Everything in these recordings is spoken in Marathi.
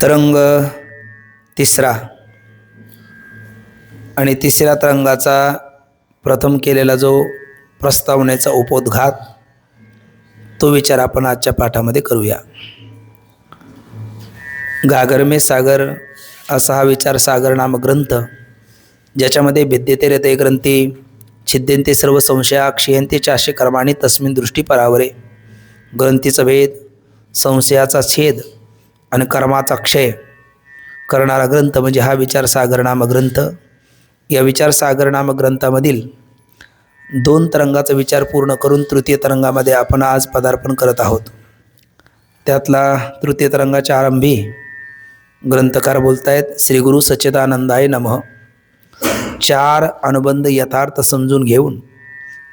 तरंग तिसरा आणि तिसऱ्या तरंगाचा प्रथम केलेला जो प्रस्तावनेचा उपोद्घात तो विचार आपण आजच्या पाठामध्ये करूया। गागर में सागर असा हा विचार सागर नामक ग्रंथ, ज्याच्यामध्ये भिद्यते हृदय ग्रंथी छिद्यंते सर्व संशया क्षीयंते चाशे कर्माणि तस्मिन् दृष्टी परावरे। ग्रंथीचा भेद, संशयाचा छेद आणि कर्माचा क्षय करणारा ग्रंथ म्हणजे हा विचार सागर नामक ग्रंथ। या विचार सागर नामक ग्रंथामधील 2 तरंगाचा विचार पूर्ण करून तृतीय तरंगामध्ये आपण आज पदार्पण करत आहोत। त्यातला तृतीय तरंगाच्या आरंभी ग्रंथकार बोलतायत, श्री गुरु सच्चिदानंदाय नमः। 4 अनुबंध यथार्थ समजून घेऊन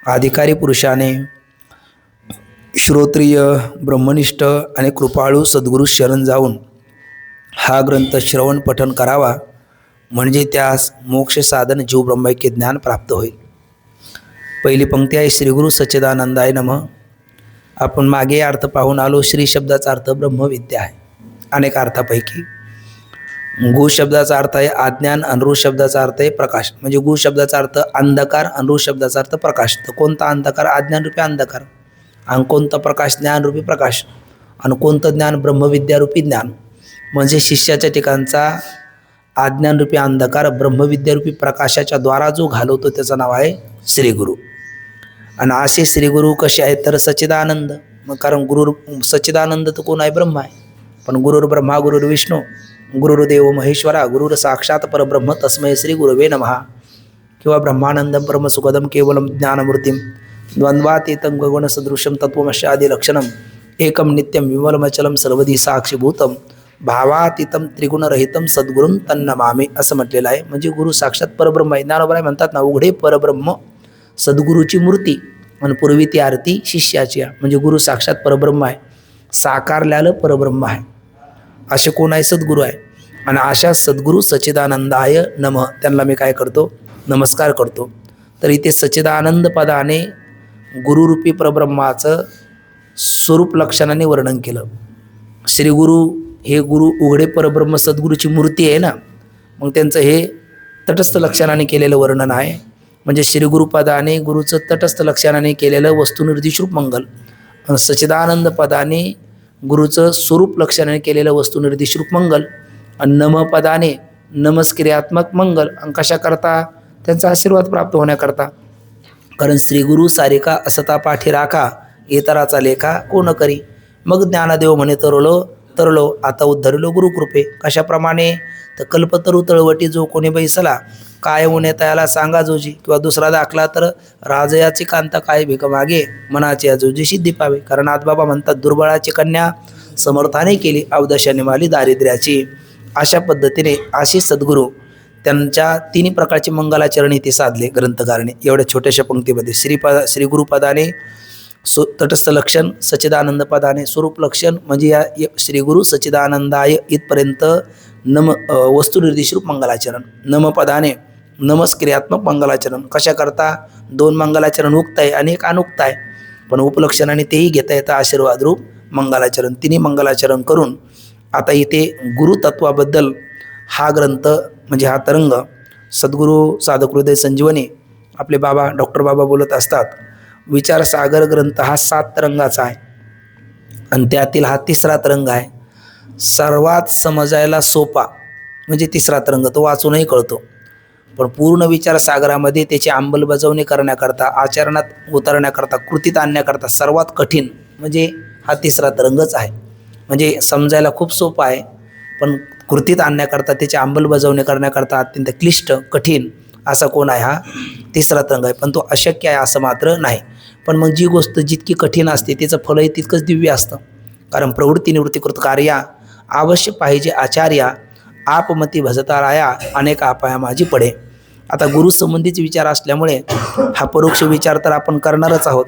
अधिकारी पुरुषाने श्रोत्रिय ब्रह्मनिष्ठ आणि कृपाळू सद्गुरू शरण जाऊन हा ग्रंथ श्रवण पठण करावा, म्हणजे त्यास मोक्ष साधन जीव ब्रह्मैक्य ज्ञान प्राप्त होईल। पहिली पंक्ती आहे, श्री गुरु सच्चिदानंदाय नमः। आपण मागे अर्थ पाहून आलो। श्री शब्दाचा अर्थ ब्रह्मविद्या आहे। अनेक अर्थापैकी गु शब्दाचा अर्थ आहे अज्ञान, अनृ शब्दाचा अर्थ आहे प्रकाश। म्हणजे गु शब्दाचा अर्थ अंधकार, अनृ शब्दाचा अर्थ प्रकाश। तर कोणता अंधकार? अज्ञान रूपी अंधकार। आणि कोणता प्रकाश? ज्ञान रूपी प्रकाश। आणि कोणतं ज्ञान? ब्रह्मविद्या रूपी ज्ञान। म्हणजे शिष्याच्या ठिकाणचा अज्ञान रूपी अंधकार ब्रह्मविद्या रूपी प्रकाशाच्या द्वारा जो घालवतो त्याचं नाव आहे श्री गुरु। आणि असे श्री गुरु कसे आहेत? तर सच्चिदानंद। मग कारण गुरु सच्चिदानंद तर कोण आहे? ब्रह्म आहे। पण गुरुर् ब्रह्मा गुरुर्विष्णू गुरुर्देव महेश्वरा गुरुर साक्षात परब्रह्म तस्मै श्री गुरवे नमः। किंवा ब्रह्मानंदम परमसुखदम केवलम ज्ञानमूर्तिम द्वंद्वातीतं गगनसदृशं तत्त्वमस्यादि लक्षणम एकम नित्यम विमलमचलम सर्वधी साक्षीभूतम भावातीतं त्रिगुणरहितं सद्गुरुं तन्नमामि असं म्हटलेलं आहे। म्हणजे गुरु साक्षात परब्रह्म आहे। ज्ञानोबराय म्हणतात ना, उघडे परब्रह्म सद्गुरूची मूर्ती आणि पूर्वी ती आरती शिष्याची आहे। म्हणजे गुरु साक्षात परब्रह्म आहे, साकारलेलं परब्रह्म आहे। असे कोण आहे? सद्गुरू आहे। आणि अशा सद्गुरू सच्चिदानंदाय नमः त्यांना मी काय करतो? नमस्कार करतो। तर इथे सच्चिदानंद पदाने गुरुरूपी परब्रह्माचं स्वरूप लक्षणाने वर्णन केलं। श्री गुरु हे गुरु उघडे परब्रह्म सद्गुरूची मूर्ती आहे ना, मग त्यांचं हे तटस्थ लक्षणाने केलेलं वर्णन आहे। म्हणजे श्री गुरुपदाने गुरुचं तटस्थ लक्षणाने केलेलं वस्तुनिर्दिष्ट रूप मंगल, सच्चिदानंद पदाने गुरुचं स्वरूप लक्षणाने केलेलं वस्तुनिर्दिष्ट रूप मंगल, आणि नम पदाने नमस्क्रियात्मक मंगल। आणि कशा करता? त्यांचा आशीर्वाद प्राप्त होण्याकरता। कारण श्री गुरु सारिका असता पाठी राखा, इतराचा लेखा कोण करी। मग ज्ञानदेव म्हणे तरलो आता उद्धरलो गुरुकृपे। कशाप्रमाणे? तर कल्पतरू तळवटी जो कोणी बैसला, काय उने तयाला सांगा जोजी। किंवा दुसरा दाखला तर राजयाची कांता काय भिक मागे, मनाची आजोजी सिद्धी पावे। कारण आजबाबा म्हणतात, दुर्बळाची कन्या समर्थाने केली, अवदशाने माली दारिद्र्याची। अशा पद्धतीने अशी सद्गुरू त्यांच्या 3 प्रकारचे मंगलाचरण इथे साधले ग्रंथकाराने एवढ्या छोट्याशा पंक्तीमध्ये। श्री गुरुपदाने तटस्थ लक्षण, सच्चिदानंद पदाने स्वरूप लक्षण। म्हणजे या श्री गुरु सच्चिदानंदाय इथपर्यंत वस्तुनिर्दिष्ट रूप मंगलाचरण। नम पदाने नमस्क्रियात्मक मंगलाचरण। कशा करता? 2 मंगलाचरण उक्त आहे आणि एक अनुक्त आहे, पण उपलक्षणाने तेही घेता येतं आशीर्वाद रूप मंगलाचरण। 3 मंगलाचरण करून आता इथे गुरुतत्वाबद्दल हा ग्रंथ म्हणजे हा तरंग सद्गुरू साधक हृदय संजीवनी आपले बाबा डॉक्टर बाबा बोलत असतात, विचार सागर ग्रंथ हा 7 तरंगाचा आहे आणि त्यातील हा तिसरा तरंग आहे। सर्वात समजायला सोपा म्हणजे तिसरा तरंग, तो वाचूनही कळतो। पण पूर्ण विचार सागरामध्ये त्याची अंमलबजावणी करण्याकरता, आचरणात उतरण्याकरता, कृतीत आणण्याकरता सर्वात कठीण म्हणजे हा तिसरा तरंगच आहे। म्हणजे समजायला खूप सोपा आहे, पण कृतीत आणण्याकरता, त्याची अंमलबजावणी करण्याकरता अत्यंत क्लिष्ट कठीण असा कोण आहे? हा तिसरा तरंग आहे। पण तो अशक्य आहे असं मात्र नाही। पण मग जी गोष्ट जितकी कठीण असते त्याचं फलही तितकंच दिव्य असतं। कारण प्रवृत्ती निवृत्तीकृत कार्या अवश्य पाहिजे आचार्या, आपमती भजता राया अनेक आपाया माझी पडे। आता गुरुसंबंधीचे विचार असल्यामुळे हा परोक्ष विचार तर आपण करणारच आहोत,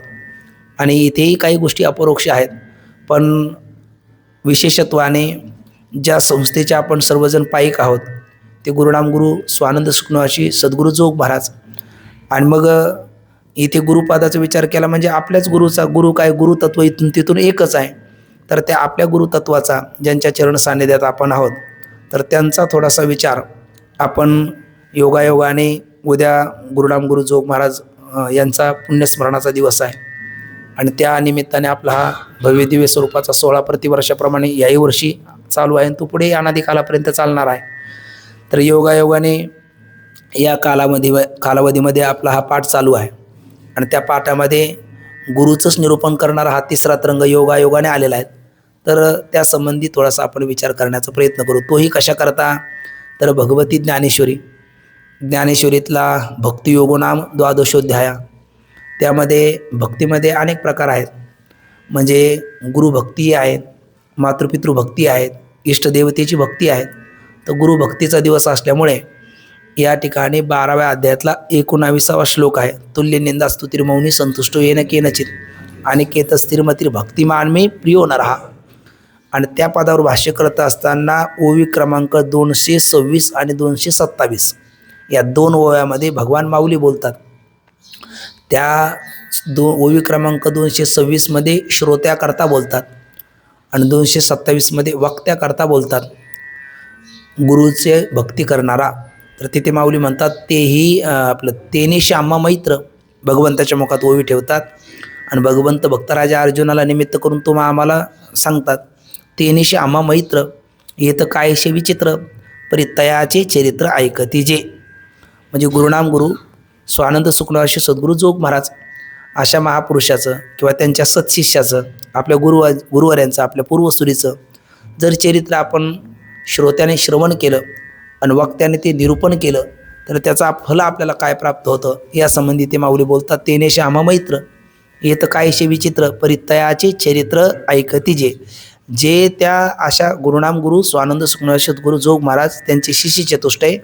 आणि इथेही काही गोष्टी अपरोक्ष आहेत। पण विशेषत्वाने ज्या संस्थेचे आपण सर्वजण पाईक आहोत ते गुरुनाम गुरु स्वानंद सुखनिवासी सद्गुरू जोग महाराज, आणि मग इथे गुरुपादाचा विचार केला म्हणजे आपल्याच गुरुचा, गुरु काय गुरुतत्व इथून तिथून एकच आहे. तर त्या आपल्या गुरुतत्वाचा, ज्यांच्या चरण सान्निध्यात आपण आहोत, तर त्यांचा थोडासा विचार आपण योगायोगाने, उद्या गुरुनाम गुरु जोग महाराज यांचा पुण्यस्मरणाचा दिवस आहे आणि त्या निमित्ताने आपला हा भव्यदिव्य स्वरूपाचा सोहळा प्रतिवर्षाप्रमाणे याही वर्षी चालू आहे आणि तो पुढे अनादिकालापर्यंत चालणार आहे. तर योगायोगाने या कालावधीमध्ये आपला हा पाठ चालू आहे आणि त्या पाठामध्ये गुरुचंच निरूपण करणारा हा तिसरा तरंग योगायोगाने आलेला आहे. तर त्यासंबंधी थोडासा आपण विचार करण्याचा प्रयत्न करू. तोही कशा करता, तर भगवती ज्ञानेश्वरी, ज्ञानेश्वरीतला भक्तियोगो नाम द्वादशोध्याय, त्यामध्ये भक्तीमध्ये अनेक प्रकार आहेत. म्हणजे गुरुभक्ती आहेत, मातृपितृभक्ती आहेत, इष्टदेवतेची भक्ती आहेत. तर गुरुभक्तीचा दिवस असल्यामुळे या ठिकाणी 12व्या अध्यायातला 19वा श्लोक आहे. तुल्य निंदा स्तुतिर्मौनी संतुष्टो येन केनचित अनिकेत स्थिरमतीर भक्तिमान मे प्रियो नरहा. आणि त्या पदावर भाष्य करत असताना ओवी क्रमांक 226 आणि 227 या 2 ओव्यामध्ये भगवान माऊली बोलतात. त्या ओवी क्रमांक 226 मध्ये श्रोत्याकरता बोलतात आणि 227 मध्ये वक्त्याकरता बोलतात, गुरुचे भक्ती करणारा. तर तिथे माऊली म्हणतात तेही आपलं तेने श्यामा मैत्र, भगवंताच्या मुखात ओवी ठेवतात आणि भगवंत भक्तराजा अर्जुनाला निमित्त करून तुम्हा आम्हाला सांगतात, तेने श्यामा मैत्र येत कायशे विचित्र परितयाचे चरित्र ऐकती जे. म्हणजे गुरुनाम गुरु स्वानंद सुखनाशी सद्गुरू जोग महाराज अशा महापुरुषाचं किंवा त्यांच्या सत्शिष्याचं, आपल्या गुरुवर्यांचं, आपल्या पूर्वसुरीचं जर चरित्र आपण श्रोत्याने श्रवण केलं आणि वक्त्याने ते निरूपण केलं तर त्याचा फल आपल्याला काय प्राप्त होतं यासंबंधी ते माऊली बोलतात. तेने श्यामा मैत्र येत कायशे विचित्र परितयाचे चरित्र ऐकती जे. जे त्या अशा गुरुनाम गुरु स्वानंद सुखनाशी सद्गुरू जोग महाराज, त्यांचे शिष्य चतुष्टय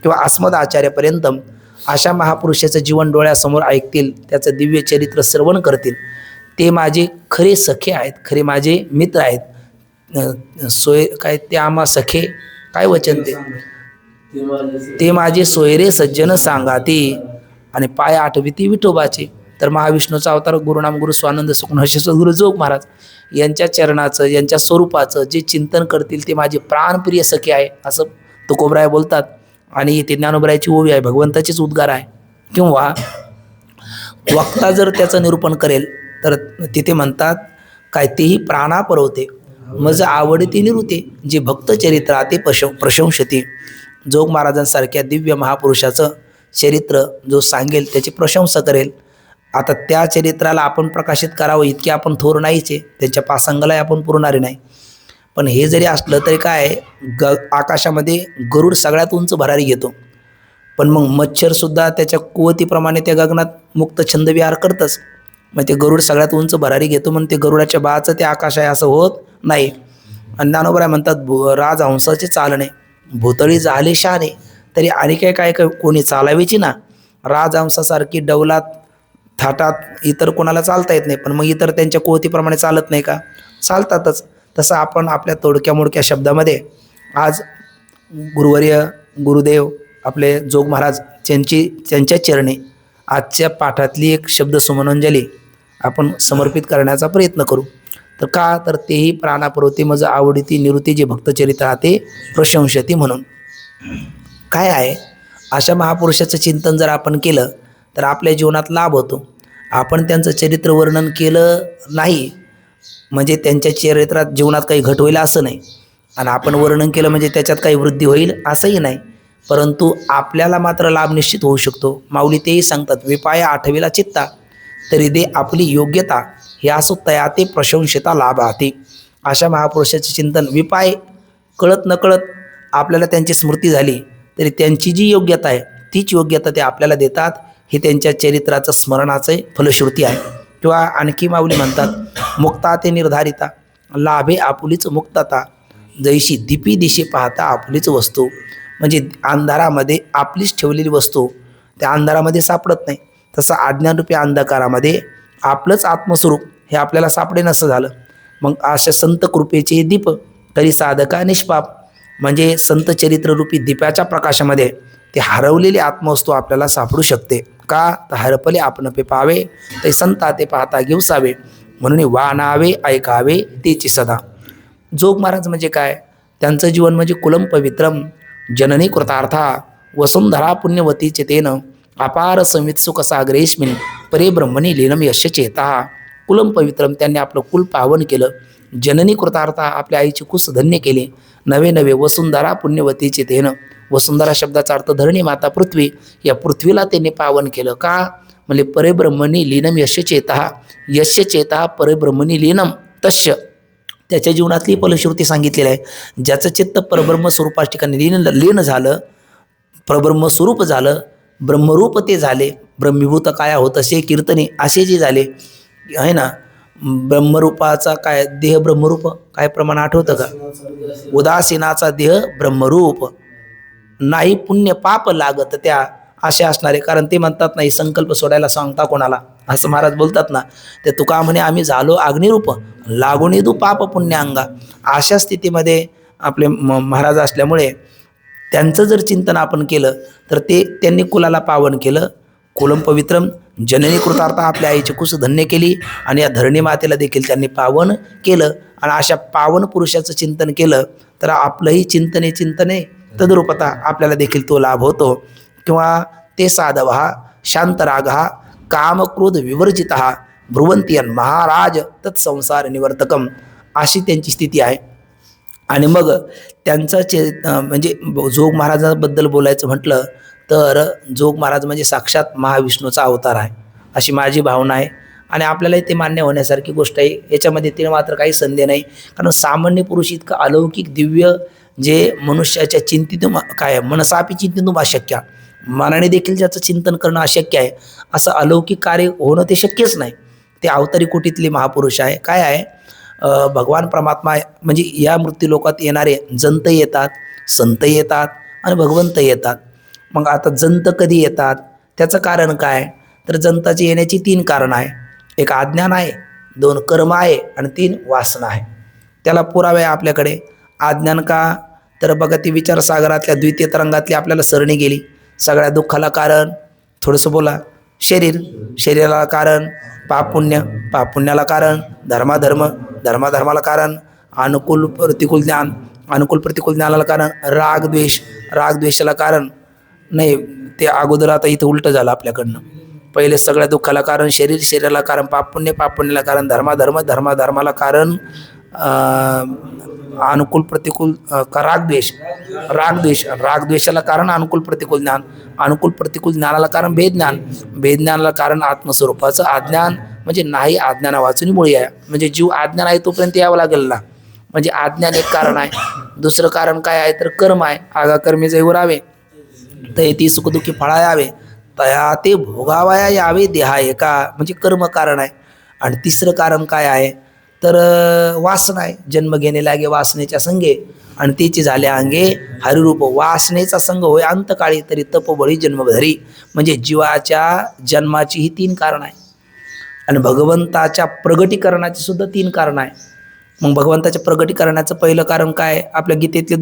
किंवा अस्मद आचार्यपर्यंत अशा महापुरुषाचं जीवन डोळ्यासमोर ऐकतील, त्याचं दिव्य चरित्र श्रवण करतील, ते माझे खरे सखे आहेत, खरे माझे मित्र आहेत. सोय काय ते आम्हा सखे काय वचन ते माझे सोयरे सज्जन सांगाती आणि पाय आठविती विठोबाचे. तर महाविष्णूचा अवतार गुरुनाम गुरु स्वानंद सुखनाशी सद्गुरू जोग महाराज यांच्या चरणाचं, यांच्या स्वरूपाचं जे चिंतन करतील ते माझे प्राणप्रिय सखे आहे असं तुकोबराय बोलतात. आणि इथे ज्ञानोबरायची ओवी आहे, भगवंताचीच उद्गार आहे. किंवा वक्ता जर त्याचं निरूपण करेल तर तिथे म्हणतात काय तेही प्राणा परवते मज आवडती निरुते जे भक्त चरित्र ते प्रशंसते. जोग महाराजांसारख्या दिव्य महापुरुषाचं चरित्र जो सांगेल त्याची प्रशंसा करेल. आता त्या चरित्राला आपण प्रकाशित करावं इतके आपण थोर नाहीचे, त्यांच्या पासांगालाही आपण पुरणारे नाही. पण हे जरी असलं तरी काय, आकाशामध्ये गरुड सगळ्यात उंच भरारी घेतो, पण मग मच्छरसुद्धा त्याच्या कुवतीप्रमाणे त्या गगनात मुक्त छंद विहार करतच. मग ते गरुड सगळ्यात उंच भरारी घेतो म्हणून ते गरुडाच्या बाचं ते आकाश आहे असं होत नाही. आणि ज्ञानोबराय म्हणतात राजहंसाचे चालणे भूतळी झाले शहाणे, तरी आणि काय कोणी चालावीची ना. राजहंसासारखी डौलात थाटात इतर कोणाला चालता येत नाही, पण मग इतर त्यांच्या कुवतीप्रमाणे चालत नाही का, चालतातच. तसं आपण आपल्या तोडक्या मोडक्या शब्दामध्ये आज गुरुवर्य गुरुदेव आपले जोग महाराज त्यांच्या चरणी आजच्या पाठातली एक शब्द सुमनांजली आपण समर्पित करण्याचा प्रयत्न करू. तर का, तर तेही प्राणापुरती मज आवडती निवृत्ती जे भक्तचरित्र ते प्रशंसती. म्हणून काय आहे, अशा महापुरुषाचं चिंतन जर आपण केलं तर आपल्या जीवनात लाभ होतो. आपण त्यांचं चरित्र वर्णन केलं नाही म्हणजे त्यांच्या चरित्रात जीवनात काही घट होईल असं नाही, आणि आपण वर्णन केलं म्हणजे त्याच्यात काही वृद्धी होईल असंही नाही, परंतु आपल्याला मात्र लाभ निश्चित होऊ शकतो. माऊली तेही सांगतात, विपाय आठवीला चित्ता तरी दे आपली योग्यता ह्या सुत्तया ते प्रशंसिता लाभाते. अशा महापुरुषाचे चिंतन विपाय कळत नकळत आपल्याला त्यांची स्मृती झाली तरी त्यांची जी योग्यता आहे तीच योग्यता ते आपल्याला देतात. हे त्यांच्या चरित्राचं स्मरणाचे फलश्रुती आहे. किंवा आणखी माऊली म्हणतात, मुक्ता ते निर्धारिता लाभे आपुलीच मुक्तता जैशी दीपी दिशे पाहता आपुलीच वस्तू. म्हणजे अंधारामध्ये आपलीच ठेवलेली वस्तू त्या अंधारामध्ये सापडत नाही, तसं अज्ञानरूपी अंधकारामध्ये आपलंच आत्मस्वरूप हे आपल्याला सापडे नसं झालं. मग अशा संत कृपेचे दीप तरी साधका निष्पाप, म्हणजे संत चरित्ररूपी दीपाच्या प्रकाशामध्ये ते हरवलेली आत्मवस्तू आपल्याला सापडू शकते. का तर हरपले आपण पे पावे, ते संता ते पाहता घेऊसावे, म्हणून वानावे ऐकावे तेची सदा. जोग महाराज म्हणजे काय? त्यांचं जीवन म्हणजे कुलम पवित्रम जननी कृतार्था वसुंधरा पुण्यवतीचे तेन अपार संवित सुख सागरेश्मिन परे ब्रह्मणी लीनम यश चेता. कुलम पवित्रम, त्यांनी आपलं कुल पावन केलं. जननी कृतार्था, आपल्या आईचे कुस धन्य केले. नवे नवे वसुंधरा पुण्यवतीचे तेन, वसुंधरा शब्दाचा अर्थ धरणी माता पृथ्वी, या पृथ्वीला त्यांनी पावन केलं. का? म्हणजे परब्रह्मणी लीनम यश चेता, यश चेता परब्रह्मणी लीनम तस्य, त्याच्या जीवनातली फलश्रुती सांगितलेली आहे. ज्याचं चित्त परब्रह्म स्वरूपाच ठिकाणी लीन झालं, परब्रह्म स्वरूप झालं, ब्रह्मरूप ते झाले, ब्रह्मीभूत काया होत असे कीर्तने असे जे झाले आहे ना. ब्रह्मरूपाचा काय देह ब्रह्मरूप, काय प्रमाण आठवतं का? उदासीनाचा देह ब्रह्मरूप, नाही पुण्य पाप लागत त्या असे असणारे. कारण ते म्हणतात नाही संकल्प सोडायला सांगता कोणाला, असं महाराज बोलतात ना. ते तुका म्हणे आम्ही झालो अग्निरूप लागून येदू पाप पुण्याअंगा. अशा स्थितीमध्ये आपले महाराज असल्यामुळे त्यांचं जर चिंतन आपण केलं तर ते त्यांनी कुलाला पावन केलं. कुलम पवित्रम जननी कृतार्थ, आपल्या आईची कुस धन्य केली आणि या धरणी मातेला देखील त्यांनी पावन केलं. आणि अशा पावन पुरुषाचं चिंतन केलं तर आपलंही चिंतने तद्रूपता आपल्याला देखील तो लाभ होतो. किंवा ते साधवहा शांतरागहा कामक्रोध विवर्जितहा भ्रुवंतियन महाराज तत्संसार निवर्तकम, अशी त्यांची स्थिती आहे. आणि मग त्यांचा म्हणजे जोग महाराजांबद्दल बोलायचं म्हटलं तर जोग महाराज म्हणजे साक्षात महाविष्णूचा अवतार आहे, अशी माझी भावना आहे. आणि आपल्यालाही ते मान्य होण्यासारखी गोष्ट आहे. याच्यामध्ये ते मात्र काही संदेह नाही. कारण सामान्य पुरुष इतकं अलौकिक दिव्य जे मनुष्याच्या चिंतितून काय मनसापी चिंतितून अशक्य, मनाने देखील ज्याचं चिंतन करणं अशक्य आहे, असं अलौकिक कार्य होणं ते शक्यच नाही. ते अवतारी कोटीतले महापुरुष आहे. काय आहे? भगवान परमात्मा म्हणजे या मृत्यूलोकात येणारे जंत येतात, संत येतात आणि भगवंत येतात. मग आता जंत कधी येतात त्याचं कारण काय? तर जंताची येण्याची 3 कारणं आहे. एक अज्ञान आहे, 2 कर्म आहे आणि 3 वासना आहे. त्याला पुरावे आपल्याकडे. अज्ञान का? तर बघा ती विचारसागरातल्या द्वितीय तरंगातली आपल्याला सरणी गेली. सगळ्या दुःखाला कारण थोडंसं बोला शरीराला कारण पाप पुण्य, पाप पुण्याला कारण धर्माधर्म, धर्माला कारण अनुकूल प्रतिकूल ज्ञान, अनुकूल प्रतिकूल ज्ञानाला कारण राग द्वेषाला कारण नाही. ते अगोदर आता इथं उलटं झालं आपल्याकडनं. पहिले सगळ्या दुःखाला कारण शरीराला कारण पाप पुण्याला कारण धर्माला कारण अनुकूल प्रतिकूल रागद्वेषाला कारण अनुकूल प्रतिकूल ज्ञान, अनुकूल प्रतिकूल ज्ञानाला कारण भेदज्ञानाला कारण आत्मस्वरूपाचं अज्ञान. म्हणजे नाही अज्ञाना वाचून मुळी आहे. म्हणजे जीव अज्ञान आहे तोपर्यंत यावं लागेल ना. म्हणजे अज्ञान एक कारण आहे. दुसरं कारण काय आहे तर कर्म आहे. आगा कर्मी जे उरावे ते ती सुखदुःखी फळा यावे, तया ते भोगावया यावे देहा एका, म्हणजे कर्म कारण आहे. आणि तिसरं कारण काय आहे तर वासना आहे. जन्म घेणे लागे वासनेच्या संगे आणि तिची झाले अंगे हरिरूप. वासनेचा संग होय अंतकाळी तरी तपबळी जन्मधरी. म्हणजे जीवाच्या जन्माची ही 3 कारण आहे. आणि भगवंताच्या प्रगटीकरणाची सुद्धा 3 कारण आहे. मग भगवंताच्या प्रगटीकरणाचं पहिलं कारण काय? आपल्या गीतेतले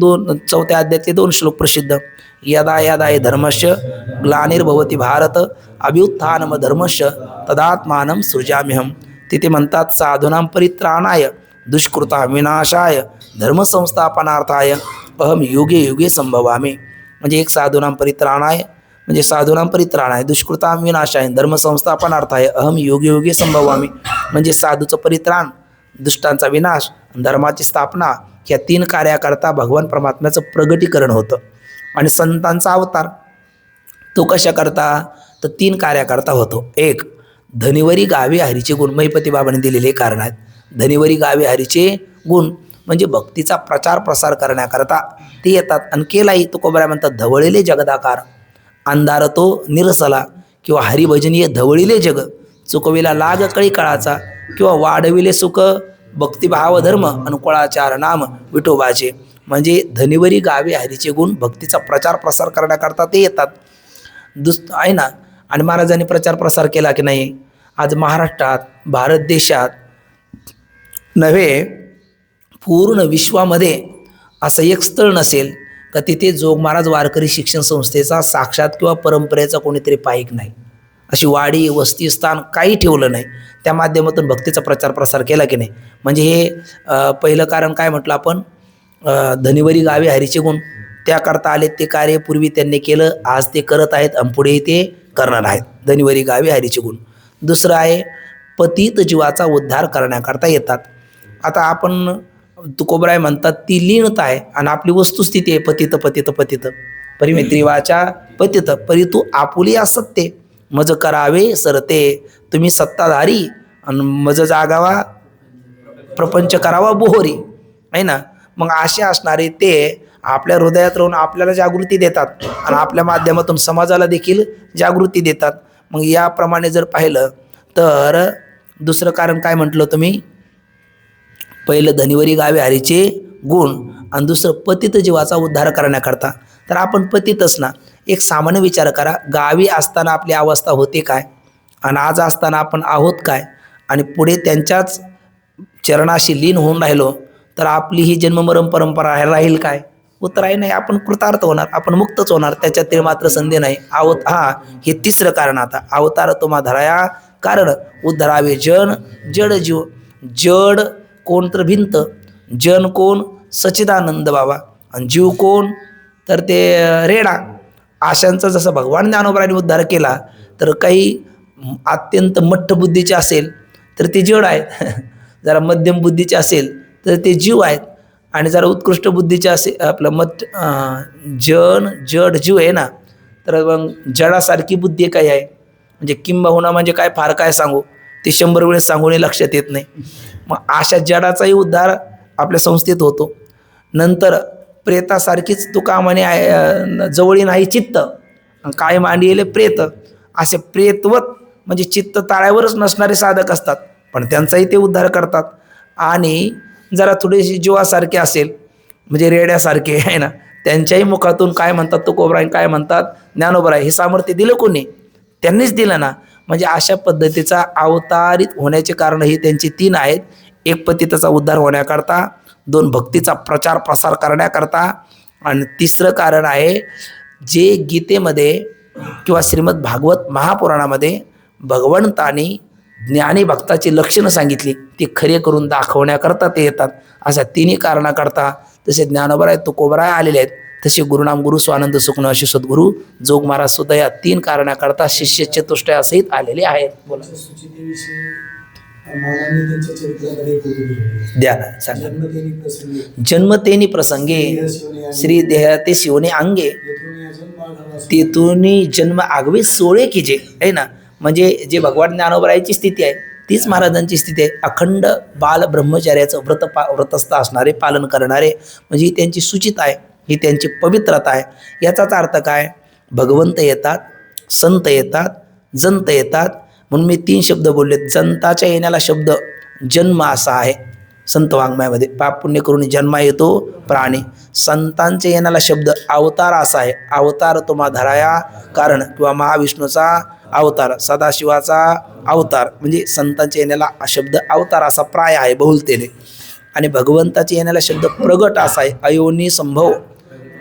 4थ्या अध्यायातले 2 श्लोक प्रसिद्ध. यदा यदा हे धर्मस्य ग्लानिर्भवती भारत अभ्युत्थानम धर्मस्य तदात्मानं सृजाम्यहम. तिथे म्हणतात साधूनां परित्राणाय दुष्कृता विनाशाय धर्मसंस्थापनार्थाय अहम युगे युगे संभवामी. म्हणजे एक साधूनां परित्राणाय म्हणजे साधूनां परित्राणाय दुष्कृता विनाशाय धर्मसंस्थापनार्थाय अहम युगे युगे संभवामी. म्हणजे साधूचं परित्राण, दुष्टांचा विनाश, धर्माची स्थापना, ह्या 3 कार्याकरता भगवान परमात्म्याचं प्रगटीकरण होतं. आणि संतांचा अवतार तो कशा करता तर 3 कार्याकरता होतो. एक, धनिवरी गावे हरीचे गुण. महिपती बाबांनी दिलेले कारण आहेत. धनिवरी गावे हरीचे गुण म्हणजे भक्तीचा प्रचार प्रसार करण्याकरता ते येतात. आणि केलाही तुकोबरा म्हणतात धवळिले जगदाकार, अंधार तो निरसला किंवा हरिभजनीय धवळिले जग, चुकविला लाग कळी काळाचा किंवा वाढविले सुख भक्तिभाव धर्म अनुकुळाचार नाम विठोबाचे. म्हणजे धनिवरी गावे हरीचे गुण, भक्तीचा प्रचार प्रसार करण्याकरता ते येतात. आहे ना. आणि महाराजांनी प्रचार प्रसार केला की नाही? आज महाराष्ट्रात, भारत देशात नव्हे पूर्ण विश्वामध्ये असं एक स्थळ नसेल का तिथे जोग महाराज वारकरी शिक्षण संस्थेचा साक्षात किंवा परंपरेचा कोणीतरी पाईक नाही. अशी वाडी वस्ती स्थान काही ठेवलं नाही. त्या माध्यमातून भक्तीचा प्रचार प्रसार केला की नाही. म्हणजे हे पहिलं कारण काय म्हटलं आपण, धनिवरी गावी हरीचे गुण. त्याकरता आले ते कार्य पूर्वी त्यांनी केलं, आज ते करत आहेत आणि पुढे ते करणार आहेत. धनिवरी गावी हरीचे गुण. दुसरं आहे पतित जीवाचा उद्धार करण्याकरता येतात. आता आपण तुकोबराय म्हणतात ती लीनता आहे आणि आपली वस्तुस्थिती आहे पतित पतित पतित परिमित्री वाचा पतित परी तू आपुली असत्ते मज करावे सरते. तुम्ही सत्ताधारी आणि मज जागावा प्रपंच करावा बोहरी आहे ना. मग असे असणारे ते आपल्या हृदयात राहून आपल्याला जागृती देतात आणि आपल्या माध्यमातून समाजाला देखील जागृती देतात. मग याप्रमाणे जर पाहिलं तर दुसरं कारण काय म्हटलं तुम्ही, पहिलं धनिवरी गावे हरीचे गुण आणि दुसरं पतित जीवाचा उद्धार करण्याकरता. तर आपण पतितच ना. एक सामान्य विचार करा, गावी असताना आपली अवस्था होते काय आणि आज असताना आपण आहोत काय, आणि पुढे त्यांच्याच चरणाशी लीन होऊन राहिलो तर आपली ही जन्ममरण परंपरा राहील काय? उत्तर आहे नाही. आपण कृतार्थ होणार, आपण मुक्तच होणार, त्याच्यात ते मात्र संधी नाही. हे तिसरं कारण. आता अवतार तुम्हा धराया कारण उद्धरावे जन जड जीव. जड कोण तर भिंत, जन कोण सच्चिदानंद बाबा, आणि जीव कोण तर ते रेडा. आशांचा जसं भगवान ज्ञानोबांनी उद्धार केला तर काही अत्यंत मठ्ठ बुद्धीचे असेल तर ते जड आहेत, जरा मध्यम बुद्धीचे असेल तर ते जीव आहेत, आणि जरा उत्कृष्ट बुद्धीचे असेल आपलं जन जड जीव आहे ना. तर मग जडासारखी बुद्धी काय आहे, म्हणजे किंबहुना म्हणजे काय फार काय सांगू, ते 100 वेळेस सांगूनही लक्षात येत नाही. मग अशा जडाचाही उद्धार आपल्या संस्थेत होतो. नंतर प्रेतासारखीच तुका म्हणे जवळी नाही चित्त काय मांडिले प्रेत. असे प्रेतवत म्हणजे चित्त ताळ्यावरच नसणारे साधक असतात, पण त्यांचाही ते उद्धार करतात. आणि जरा थोडीशी जीवासारखे असेल म्हणजे रेड्यासारखे आहे ना, त्यांच्याही मुखातून काय म्हणतात तुकोबराय, काय म्हणतात ज्ञानोबराय, हे सामर्थ्य दिलं कोणी? त्यांनीच दिलं ना. म्हणजे अशा पद्धतीचा अवतारित होण्याचे कारण ही त्यांची 3 आहेत. एक पतिताचा उद्धार होण्याकरता, 2 भक्तीचा प्रचार प्रसार करण्याकरता, आणि तिसरं कारण आहे जे गीतेमध्ये किंवा श्रीमद भागवत महापुराणामध्ये भगवंतानी ज्ञानी भक्ताची लक्षणं सांगितली ती खरे करून दाखवण्याकरता ते येतात. अशा 3 कारणाकरता तसे ज्ञानोबराय तुकोबराय आलेले आहेत, तसे गुरुनाम गुरु स्वानंद सुखन असे सद्गुरू जोग महाराज सुद्धा या 3 कारणाकरता शिष्य चतुष्टयासहित आलेले आहेत. बोला द्या ना, सांगा. जन्मतेनी प्रसंगे श्री देहते शिवने अंगे तेथून जन्म आगवे सोळे की जे आहे ना. म्हणजे जे भगवान ज्ञानोबरायची स्थिती आहे तीच महाराजांची स्थिती आहे. अखंड बाल ब्रह्मचार्याचं व्रतस्थ असणारे, पालन करणारे, म्हणजे ही त्यांची सुचिता आहे, ही त्यांची पवित्रता आहे. याचाच अर्थ काय, भगवंत येतात, संत येतात, जंत येतात. म्हणून मी 3 शब्द बोलले. जंताच्या येण्याला शब्द जन्म असा आहे संत वाङ्मयामध्ये, पाप पुण्य करून जन्मा येतो प्राणी. संतांच्या येण्याला शब्द अवतार असा आहे. अवतार तुम्हा धराया कारण, किंवा महाविष्णूचा अवतार, सदाशिवाचा अवतार, म्हणजे संतांच्या येण्याला शब्द अवतार असा प्राय आहे बहुलतेने. आणि भगवंताच्या येण्याला शब्द प्रगट असा आहे. अयोनी संभव,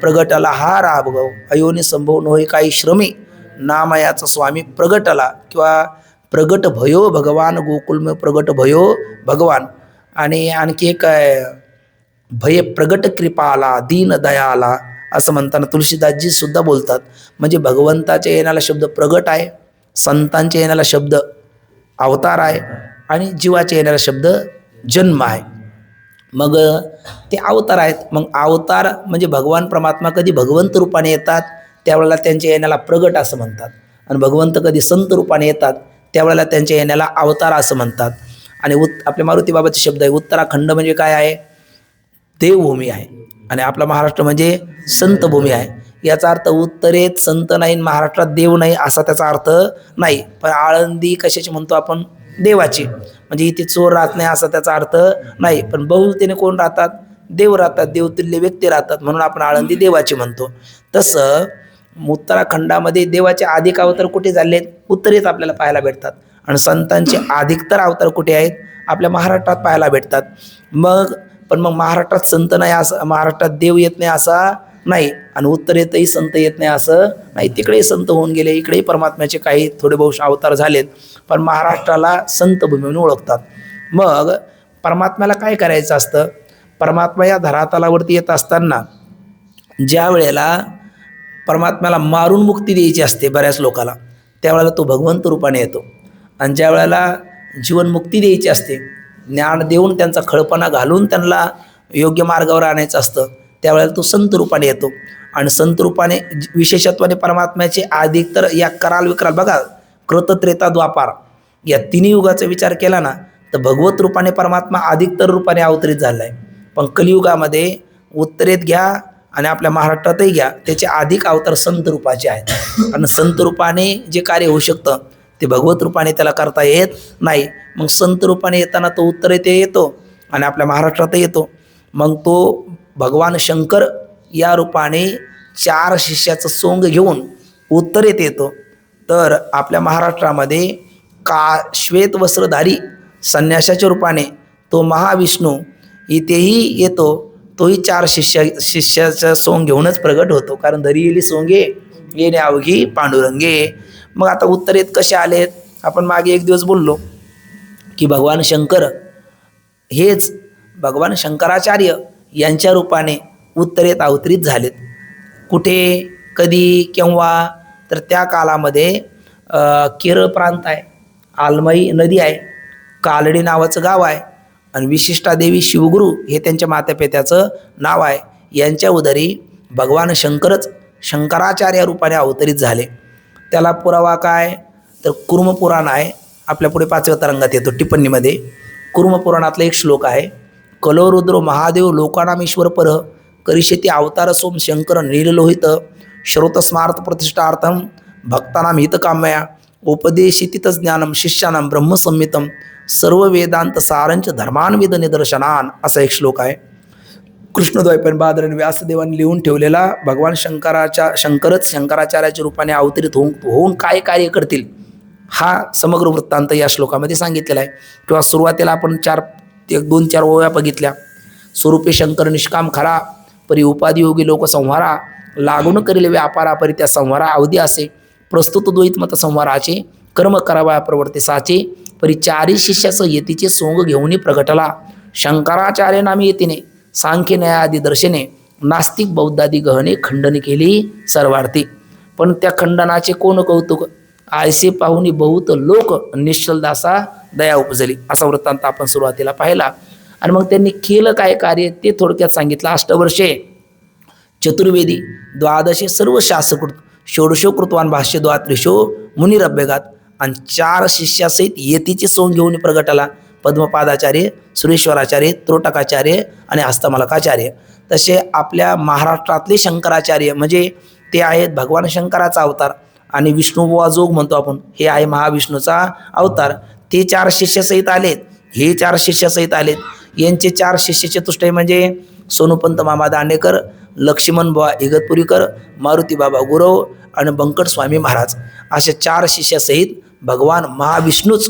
प्रगटला हा राभगव. अयोनी संभव नोहे काही श्रमी, नामयाचा स्वामी प्रगटला, किंवा प्रगट भयो भगवान, गोकुलमय प्रगट भयो भगवान. आणि आणखी एक आहे भय प्रगट कृपाला दीन दयाला, असं म्हणताना तुलसीदासजी सुद्धा बोलतात. म्हणजे भगवंताच्या येण्याला शब्द प्रगट आहे, संतांच्या येण्याला शब्द अवतार आहे, आणि जीवाच्या येण्याला शब्द जन्म आहे. मग ते अवतार आहेत. मग अवतार म्हणजे भगवान परमात्मा कधी भगवंत रूपाने येतात त्यावेळेला त्यांच्या येण्याला प्रगट असं म्हणतात, आणि भगवंत कधी संत रूपाने येतात त्यावेळेला त्यांच्या येण्याला अवतार असं म्हणतात. आणि आपल्या मारुती बाबाचे शब्द आहे, उत्तराखंड म्हणजे काय आहे, देवभूमी आहे, आणि आपला महाराष्ट्र म्हणजे संतभूमी आहे. याचा अर्थ उत्तरेत संत नाही, महाराष्ट्रात देव नाही असा त्याचा अर्थ नाही. पण आळंदी कशाची म्हणतो आपण, देवाची, म्हणजे इथे चोर राहत नाही असा त्याचा अर्थ नाही. पण बहुतेने कोण राहतात, देव राहतात, देवतुल्य व्यक्ती राहतात, म्हणून आपण आळंदी देवाची म्हणतो. तसं उत्तराखंडामध्ये देवाचे अधिक अवतार कुठे झालेत, उत्तरेत आपल्याला पाहायला भेटतात, आणि संतांचे अधिकतर अवतार कुठे आहेत, आपल्या महाराष्ट्रात पाहायला भेटतात. मग महाराष्ट्रात संत नाही असं, महाराष्ट्रात देव येत नाही असा नाही. आणि उत्तरेतही संत येत नाही असं नाही, तिकडेही संत होऊन गेले, इकडेही परमात्म्याचे काही थोडे बहुत अवतार झालेत, पण महाराष्ट्राला संत भूमी म्हणून ओळखतात. मग परमात्म्याला काय करायचं असतं? परमात्मा या धरातलावरती येत असताना ज्या वेळेला परमात्म्याला मारून मुक्ती द्यायची असते बऱ्याच लोकाला, त्यावेळेला तो भगवंत रूपाने येतो. आणि ज्या वेळेला जीवनमुक्ती द्यायची असते, ज्ञान देऊन त्यांचा खळपणा घालून त्यांना योग्य मार्गावर आणायचं असतं, त्यावेळेला तो संत रूपाने येतो. आणि संत रूपाने विशेषत्वाने परमात्म्याचे अधिक तर या कराल विकराल बघा, कृत त्रेता द्वापार या तिन्ही युगाचा विचार केला ना, तर भगवत रूपाने परमात्मा अधिकतर रूपाने अवतरित झाला आहे. पण कलियुगामध्ये उत्तरेत घ्या आणि आपल्या महाराष्ट्रातही घ्या, त्याचे अधिक अवतार संत रूपाचे आहेत. आणि संत रूपाने जे कार्य होऊ शकतं ते भगवत रूपाने त्याला करता येत नाही. मग संत रूपाने येताना तो उत्तरेत येतो आणि आपल्या महाराष्ट्रातही येतो. मग तो भगवान शंकर या रूपाने 4 शिष्याचं सोंग घेऊन उत्तरेत येतो. तर आपल्या महाराष्ट्रामध्ये श्वेत वस्त्रधारी संन्यासाच्या रूपाने तो महाविष्णू इथेही येतो. तोही 4 शिष्याचं सोंग घेऊनच प्रगट होतो, कारण धरी येली सोंगे येणे अवघी पांडुरंगे. मग आता उत्तरेत कसे आलेत? आपण मागे एक दिवस बोललो की भगवान शंकर हेच भगवान शंकराचार्य यांच्या रूपाने उत्तरेत अवतरित झालेत. कुठे, कधी, केव्हा? तर त्या कालामध्ये केरळ प्रांत आहे, आलमई नदी आहे, कालडी नावाचं गाव आहे, आणि विशिष्टादेवी शिवगुरू हे त्यांच्या मातापित्याचं नाव आहे. यांच्या उदरी भगवान शंकरच शंकराचार्य रूपाने अवतरित झाले. त्याला पुरावा काय? तर कुर्मपुराण आहे, आपल्या पुढे 5व्या तरंगात येतो टिप्पणीमध्ये. कुर्मपुराणातला एक श्लोक आहे, कलो रुद्रो महादेव लोकानामीश्वर पर करिष्यति अवतार सोम शंकर नीललोहित श्रोतस्मार्थ प्रतिष्ठार्थम भक्तानां हितकाम्या उपदेशित ज्ञानम शिष्यानां ब्रह्मसंहितं सर्व वेदांत सारंच धर्मान्विद निदर्शनान, असा एक श्लोक आहे. कृष्णद्वैपायन बादरायण व्यासदेवांनी लिहून ठेवलेला. भगवान शंकरच शंकराचार्याच्या रूपाने अवतरित होऊन काय कार्य करतील हा समग्र वृत्तांत या श्लोकामध्ये सांगितलेला आहे. किंवा सुरुवातीला आपण 2-4 ओव्या बघितल्या. स्वरूपे शंकर निष्काम खरा परी उपाधी योगी लोक संहारा लागून करील व्यापारा परी त्या संहारा अवधी असे प्रस्तुत द्वैतमत संहाराचे कर्म करावा प्रवर्ते साचे परी 4 शिष्याचं यतीचे सोंग घेऊन प्रगटला शंकराचार्य नामी येतीने सांख्य न्यायादी दर्शने नास्तिक बौद्धादी गहने खंडन केली सर्वार्थी. पण त्या खंडनाचे कोण कौतुक? आयसे पाहुनी बहुत लोक निश्चलदासा दया उपजली, असा वृत्तांत आपण सुरुवातीला पाहिला. आणि मग त्यांनी केलं काय कार्य ते थोडक्यात सांगितलं. 8 वर्षे चतुर्वेदी 12 सर्व शास्त्रकृत षोडशो कृतवान भाष्य द्वात्रिशो मुनिरभ्यगात आणि 4 शिष्यासहित यतीचे सोंग घेऊन प्रगटाला पद्मपादाचार्य, सुरेश्वराचार्य, त्रोटकाचार्य आणि हस्तमलकाचार्य. तसे आपल्या महाराष्ट्रातले शंकराचार्य म्हणजे ते आहेत भगवान शंकराचा अवतार. आणि विष्णुबुवा जोग म्हणतो आपण, हे आहे महाविष्णूचा अवतार. ते 4 शिष्यासहित आलेत, हे 4 शिष्यासहित आलेत. यांचे 4 शिष्य चतुष्टय म्हणजे सोनुपंत मामा दांडेकर, लक्ष्मण बुवा इगतपुरीकर, मारुती बाबा गुरव आणि बंकट स्वामी महाराज असे 4 शिष्यासहित भगवान महाविष्णूच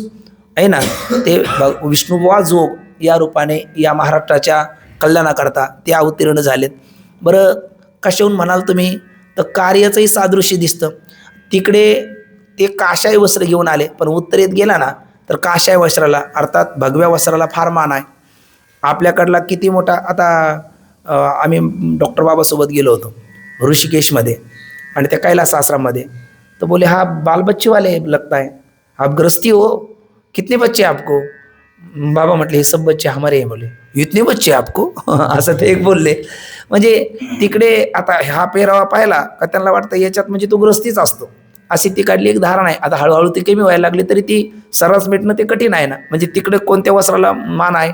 आहे ना, ते विष्णुबुवा जोग या रूपाने या महाराष्ट्राच्या कल्याणाकरता ते अवतीर्ण झालेत. बरं, कशाहून म्हणाल तुम्ही? तर कार्याचंही सादृश्य दिसतं. तिकडे ते काशाय वस्त्र घेऊन आले, पण उत्तरेत गेला ना तर काशाय वस्त्राला अर्थात भगव्या वस्त्राला फार मान आहे. आपल्याकडला किती मोठा, आता आम्ही डॉक्टर बाबासोबत गेलो होतो ऋषिकेशमध्ये आणि त्या कैलास आश्रममध्ये, तर बोले हा बाल बच्चे वाले लगता है, आप गृहस्थी हो, कितने बच्चे आपको? बाबा म्हटले हे सब बच्चे हमारे हैं. बोले इतने बच्चे आपको असं ते एक बोलले. म्हणजे तिकडे आता हा पेहरावा पाहिला का त्यांना वाटतं याच्यात म्हणजे तो गृहस्थीच असतो, अशी ती काढली एक धारणा आहे. आता हळूहळू ती कमी व्हायला लागली तरी ती सर्रास मिटणं ते कठीण आहे ना. म्हणजे तिकडे कोणत्या वस्त्राला मान आहे?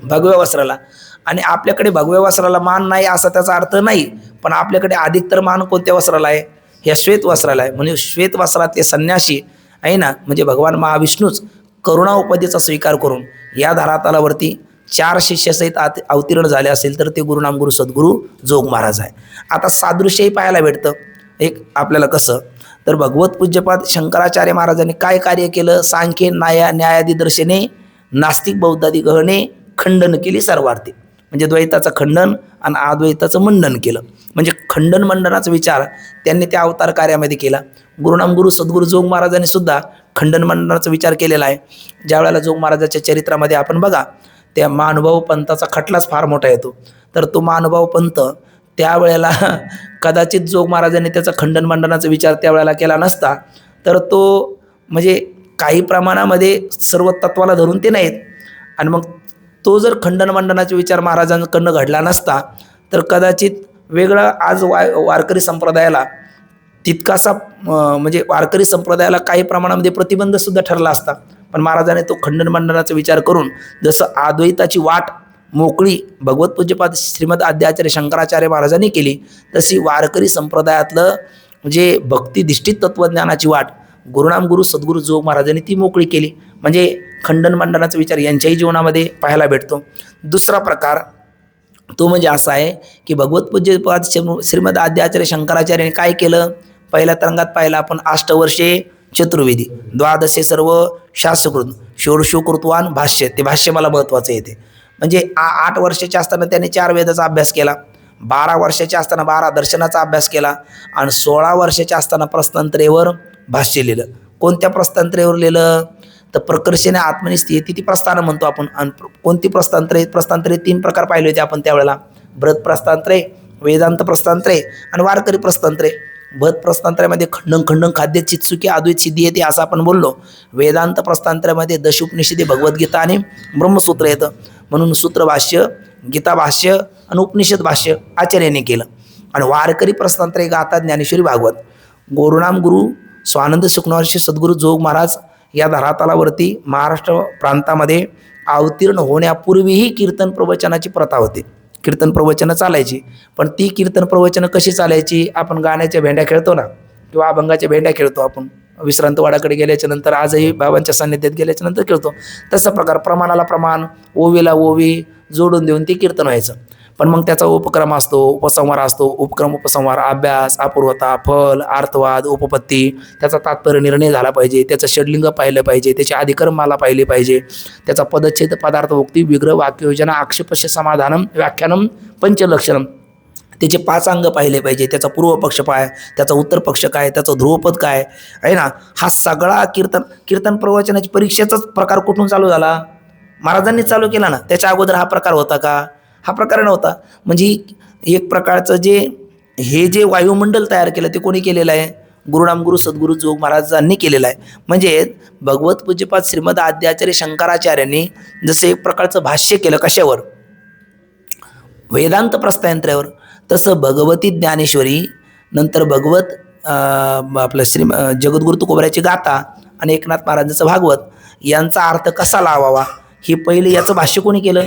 भगव्या वस्त्राला. आणि आपल्याकडे भगव्या वस्त्राला मान नाही असा त्याचा अर्थ नाही, पण आपल्याकडे अधिकतर मान कोणत्या वस्त्राला आहे? ह्या श्वेत वस्त्राला आहे. म्हणजे श्वेत वस्त्रातले संन्यासी आहे ना, म्हणजे भगवान महाविष्णूच करुणा उपाधीचा स्वीकार करून या धरातलावरती 4 शिष्यासहित अवतीर्ण झाले असेल तर ते गुरुनाम गुरु सद्गुरू जोग महाराज आहे. आता सादृश्यही पाहायला भेटतं एक आपल्याला कसं, तर भगवत पूज्यपाद शंकराचार्य महाराजांनी काय कार्य केलं? सांख्य न्यायादी दर्शने नास्तिक बौद्धादी गहने खंडन केली सर्वार्थी. म्हणजे द्वैताचं खंडन आणि अद्वैताचं मंडन केलं. म्हणजे खंडन मंडनाचा विचार त्यांनी त्या अवतार कार्यामध्ये केला. गुरुनाम गुरु सद्गुरू जोग महाराजांनी सुद्धा खंडन मंडनाचा विचार केलेला आहे. ज्या वेळेला जोग महाराजाच्या चरित्रामध्ये आपण बघा, त्या महानुभाव पंथाचा खटलाच फार मोठा येतो. तर तो महानुभाव पंथ त्यावेळेला कदाचित जोग महाराजांनी त्याचा खंडन मंडनाचा विचार त्यावेळेला केला नसता तर तो म्हणजे काही प्रमाणामध्ये सर्व तत्वाला धरून ते नाहीत, आणि मग तो जर खंडन मंडनाचा विचार महाराजांकडनं घडला नसता तर कदाचित वेगळा आज वारकरी संप्रदायाला तितकासा म्हणजे वारकरी संप्रदायाला काही प्रमाणामध्ये प्रतिबंधसुद्धा ठरला असता. पण महाराजांनी तो खंडन मंडनाचा विचार करून जसं अद्वैताची वाट मोकळी भगवत पूज्यपाद श्रीमद आद्याचार्य शंकराचार्य महाराजांनी केली, तशी वारकरी संप्रदायातलं म्हणजे भक्तिधिष्ठित तत्त्वज्ञानाची वाट गुरुनाम गुरु सद्गुरू जोग महाराजांनी ती मोकळी केली. म्हणजे खंडन मंडनाचा विचार यांच्याही जीवनामध्ये पाहायला भेटतो. दुसरा प्रकार तो म्हणजे असा आहे की भगवत पूज्यपाद श्रीमद आद्याचार्य शंकराचार्याने काय केलं, पहिल्या तरंगात पाहिलं आपण अष्टवर्षे चतुर्वेदी, द्वादशे सर्व शास्त्रकृत, षोडशोकृतवान भाष्य. ते भाष्य मला महत्त्वाचं येते. म्हणजे 8 वर्षाचे असताना त्याने 4 वेदाचा अभ्यास केला, 12 वर्षाचे असताना 12 दर्शनाचा अभ्यास केला, आणि 16 वर्षाचे असताना प्रस्थानत्रेवर भाष्य लिहिलं. कोणत्या प्रस्थानत्रेवर लिहिलं तर प्रकर्षणे आत्मनिस्थिती ती प्रस्थानं म्हणतो आपण. आणि कोणती प्रस्थानत्रे? प्रस्थानत्रे 3 प्रकार पाहिले होते आपण त्यावेळेला, बृहत प्रस्थानत्रे, वेदांत प्रस्थानत्रे आणि वारकरी प्रस्थानत्रे. बृहत प्रस्थानत्र्यामध्ये खंडन खाद्य चित्सुकी अद्वैत सिद्धी येते असं आपण बोललो. वेदांत प्रस्थानत्र्यामध्ये दशोपनिषदे, भगवद्गीता आणि ब्रह्मसूत्र येतं. म्हणून सूत्रभाष्य, गीताभाष्य आणि उपनिषद भाष्य आचार्याने केलं. आणि वारकरी प्रस्थानत्रे गाथा ज्ञानेश्वरी भागवत. गुरुनाम गुरु स्वानंद सुखनवर्षी सद्गुरू जोग महाराज या धरातलावरती महाराष्ट्र प्रांतामध्ये अवतीर्ण होण्यापूर्वीही कीर्तन प्रवचनाची प्रथा होती. कीर्तन प्रवचनं चालायची. पण ती कीर्तन प्रवचनं कशी चालायची? आपण गाण्याच्या भेंड्या खेळतो ना, किंवा अभंगाच्या भेंड्या खेळतो आपण विश्रांतवाडाकडे गेल्याच्या नंतर, आजही बाबांच्या सान्निध्यात गेल्याच्या नंतर खेळतो. तसा प्रकार प्रमाणाला प्रमाण, ओवीला ओवी जोडून देऊन ते कीर्तन व्हायचं. पण मग त्याचा उपक्रम असतो, उपसंहार असतो, उपक्रम उपसंहार, अभ्यास, अपूर्वता, फल, अर्थवाद, उपपत्ती, त्याचा तात्पर्य निर्णय झाला पाहिजे, त्याचं षडलिंग पाहिलं पाहिजे, त्याची अधिकर्माला पाहिले पाहिजे, त्याचा पदच्छेद, पदार्थोक्ती, विग्रह, वाक्ययोजना, आक्षेपस्य समाधानम, व्याख्यानम, पंचलक्षणम, त्याचे 5 अंग पाहिले पाहिजे. त्याचा पूर्व पक्ष काय, त्याचा उत्तर पक्ष काय, त्याचं ध्रुवपद काय आहे ना. हा सगळा कीर्तन प्रवचनाची परीक्षेचाच प्रकार कुठून चालू झाला? महाराजांनीच चालू केला ना. त्याच्या अगोदर हा प्रकार होता का? हा प्रकार नव्हता. म्हणजे एक प्रकारचं जे वायुमंडल तयार केलं ते कोणी केलेलं आहे? गुरुनाम गुरु सद्गुरू जोग महाराजांनी केलेलं आहे. म्हणजे भगवत पूज्यपाद श्रीमद आद्याचार्य शंकराचार्यांनी जसं एक प्रकारचं भाष्य केलं कशावर? वेदांत प्रस्थानत्रयावर. तसं भगवती ज्ञानेश्वरी, नंतर भगवत आपलं जगद्गुरु तुकोबऱ्याची गाथा आणि एकनाथ महाराजांचं भागवत यांचा अर्थ कसा लावावा हे पहिले याचं भाष्य कोणी केलं?